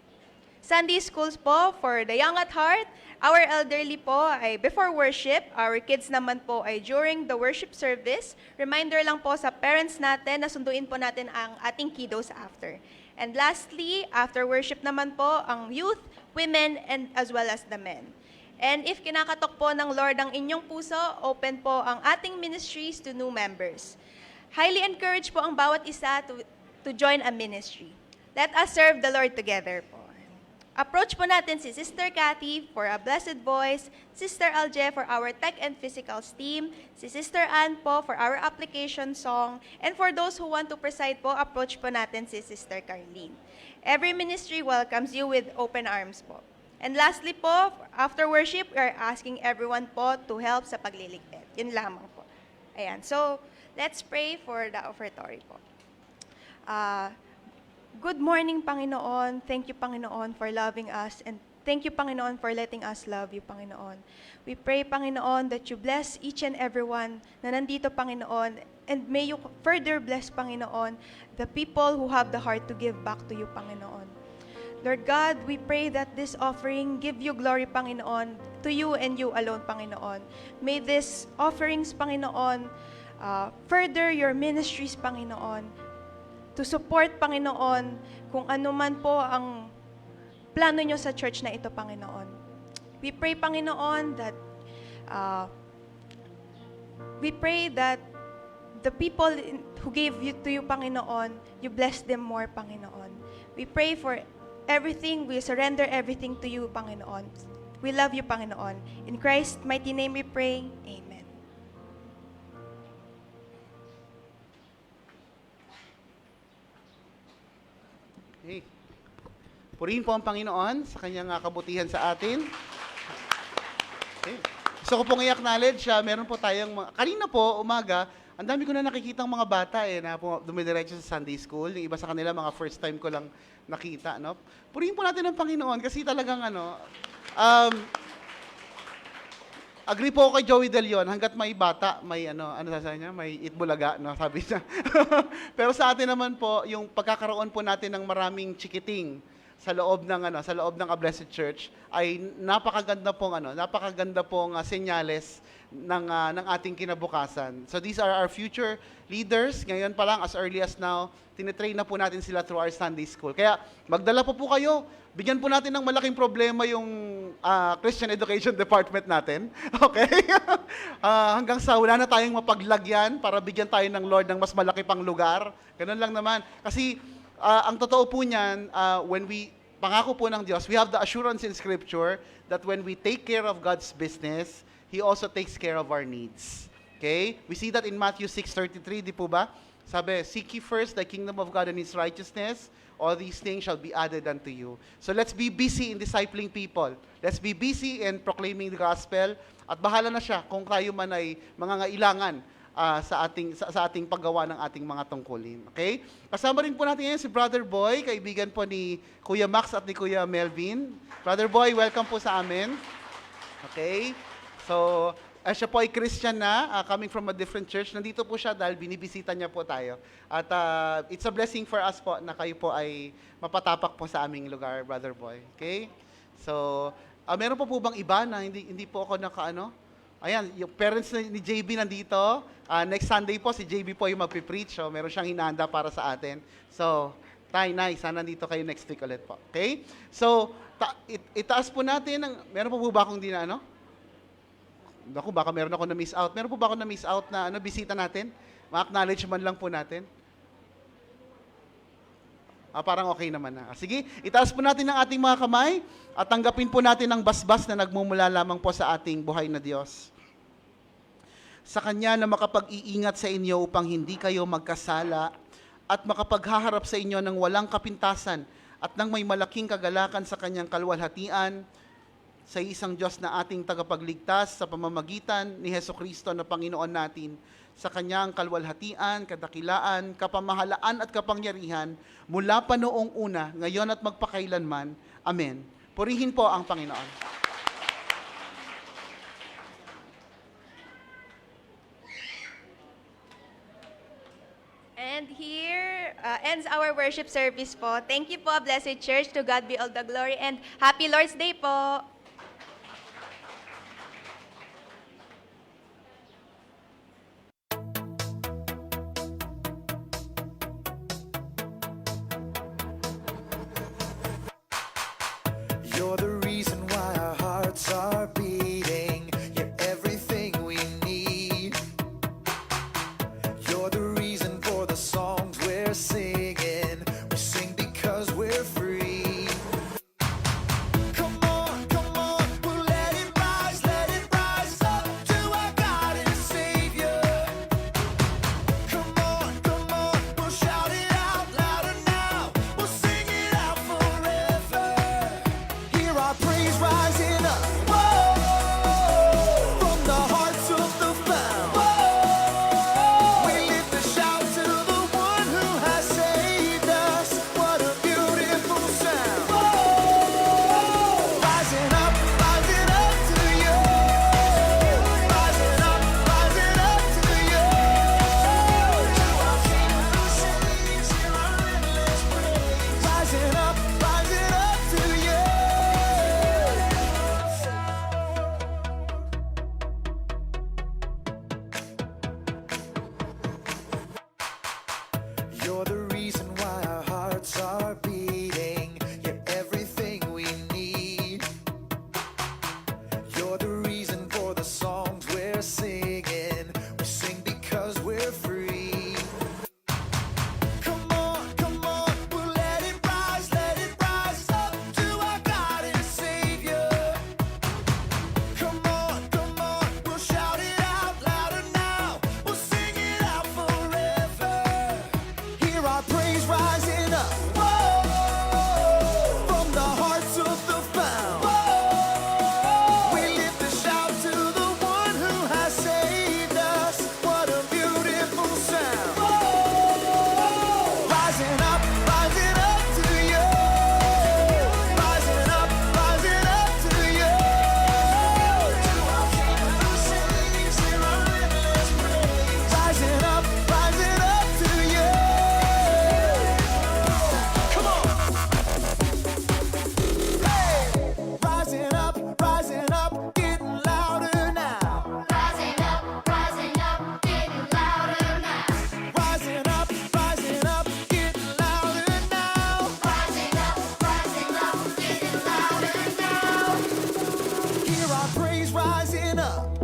Speaker 5: Sunday schools po for the young at heart. Our elderly po ay before worship. Our kids naman po ay during the worship service. Reminder lang po sa parents natin na sunduin po natin ang ating kiddos after. And lastly, after worship naman po, ang youth, women, and as well as the men. And if kinakatok po ng Lord ang inyong puso, open po ang ating ministries to new members. Highly encourage po ang bawat isa to join a ministry. Let us serve the Lord together po. Approach po natin si Sister Cathy for a blessed voice, Sister Alje for our tech and physicals team, si Sister Ann po for our application song, and for those who want to preside po, approach po natin si Sister Carlene. Every ministry welcomes you with open arms po. And lastly po, after worship, we are asking everyone po to help sa pagliligpit. Yun lamang po. Ayan. So, Let's pray for the offertory po. Good morning, Panginoon. Thank you, Panginoon, for loving us. And thank you, Panginoon, for letting us love you, Panginoon. We pray, Panginoon, that you bless each and everyone na nandito, Panginoon. And may you further bless, Panginoon, the people who have the heart to give back to you, Panginoon. Lord God, we pray that this offering give you glory, Panginoon, to you and you alone, Panginoon. May these offerings, Panginoon, further your ministries, Panginoon, to support, Panginoon, kung ano man po ang plano nyo sa church na ito, Panginoon. We pray, Panginoon, that the people who gave you to you, Panginoon, you bless them more, Panginoon. We pray for everything, we surrender everything to you, Panginoon. We love you, Panginoon. In Christ's mighty name we pray, Amen.
Speaker 6: Okay. Purihin po ang Panginoon sa kanyang kabutihan sa atin. Okay. Gusto ko pong i-acknowledge, meron po tayong, kanina po, umaga, ang dami ko na nakikitang mga bata na dumidiretso sa Sunday School. Yung iba sa kanila, mga first time ko lang nakita. No? Purihin po natin ang Panginoon kasi talagang agree po ako kay Joey De Leon, hanggat may bata, may sasabi niya, may itbulaga, no, sabi niya. Pero sa atin naman po, yung pagkakaroon po natin ng maraming chikiting sa loob ng A Blessed Church ay napakaganda pong senyales ng ating kinabukasan. So these are our future leaders. Ngayon pa lang, as early as now, tinitrain na po natin sila through our Sunday School. Kaya magdala po kayo. Bigyan po natin ng malaking problema yung Christian Education Department natin. Okay? Hanggang sa wala na tayong mapaglagyan para bigyan tayo ng Lord ng mas malaki pang lugar. Ganun lang naman. Kasi ang totoo po niyan, pangako po ng Diyos, we have the assurance in Scripture that when we take care of God's business, He also takes care of our needs. Okay? We see that in Matthew 6:33, di po ba? Sabi, seek ye first the kingdom of God and His righteousness, all these things shall be added unto you. So let's be busy in discipling people. Let's be busy in proclaiming the gospel. At bahala na siya kung tayo man ay mangangailangan sa ating paggawa ng ating mga tungkulin. Okay? Kasama rin po natin ngayon si Brother Boy, kaibigan po ni Kuya Max at ni Kuya Melvin. Brother Boy, welcome po sa amin. Okay? So, siya po ay Christian na, coming from a different church. Nandito po siya dahil binibisita niya po tayo. At it's a blessing for us po na kayo po ay mapatapak po sa aming lugar, Brother Boy. Okay? So, meron po bang iba na hindi po ako Ayan, yung parents ni JB nandito. Next Sunday po, si JB po yung magpipreach. So, meron siyang hinahanda para sa atin. So, Nay, sana nandito kayo next week ulit po. Okay? So, itaas po natin. Meron po ba akong Naku, baka meron ako na-miss out. Meron po ba ako na-miss out na bisita natin? Ma-acknowledge man lang po natin. Parang okay naman na. Sige, itaas po natin ang ating mga kamay at tanggapin po natin ang basbas na nagmumula lamang po sa ating buhay na Diyos. Sa Kanya na makapag-iingat sa inyo upang hindi kayo magkasala at makapaghaharap sa inyo ng walang kapintasan at ng may malaking kagalakan sa Kanyang kalwalhatian, sa isang Diyos na ating tagapagligtas sa pamamagitan ni Hesukristo na Panginoon natin, sa Kanyang kalwalhatian, kadakilaan, kapamahalaan at kapangyarihan mula pa noong una, ngayon at magpakailanman. Amen. Purihin po ang Panginoon.
Speaker 5: And here ends our worship service po. Thank you po, Blessed Church. To God be all the glory and Happy Lord's Day po.
Speaker 3: You're the reason why our hearts are beating. You're everything we need. You're the reason for the songs we're singing. We sing because we're free. Come on, come rising up.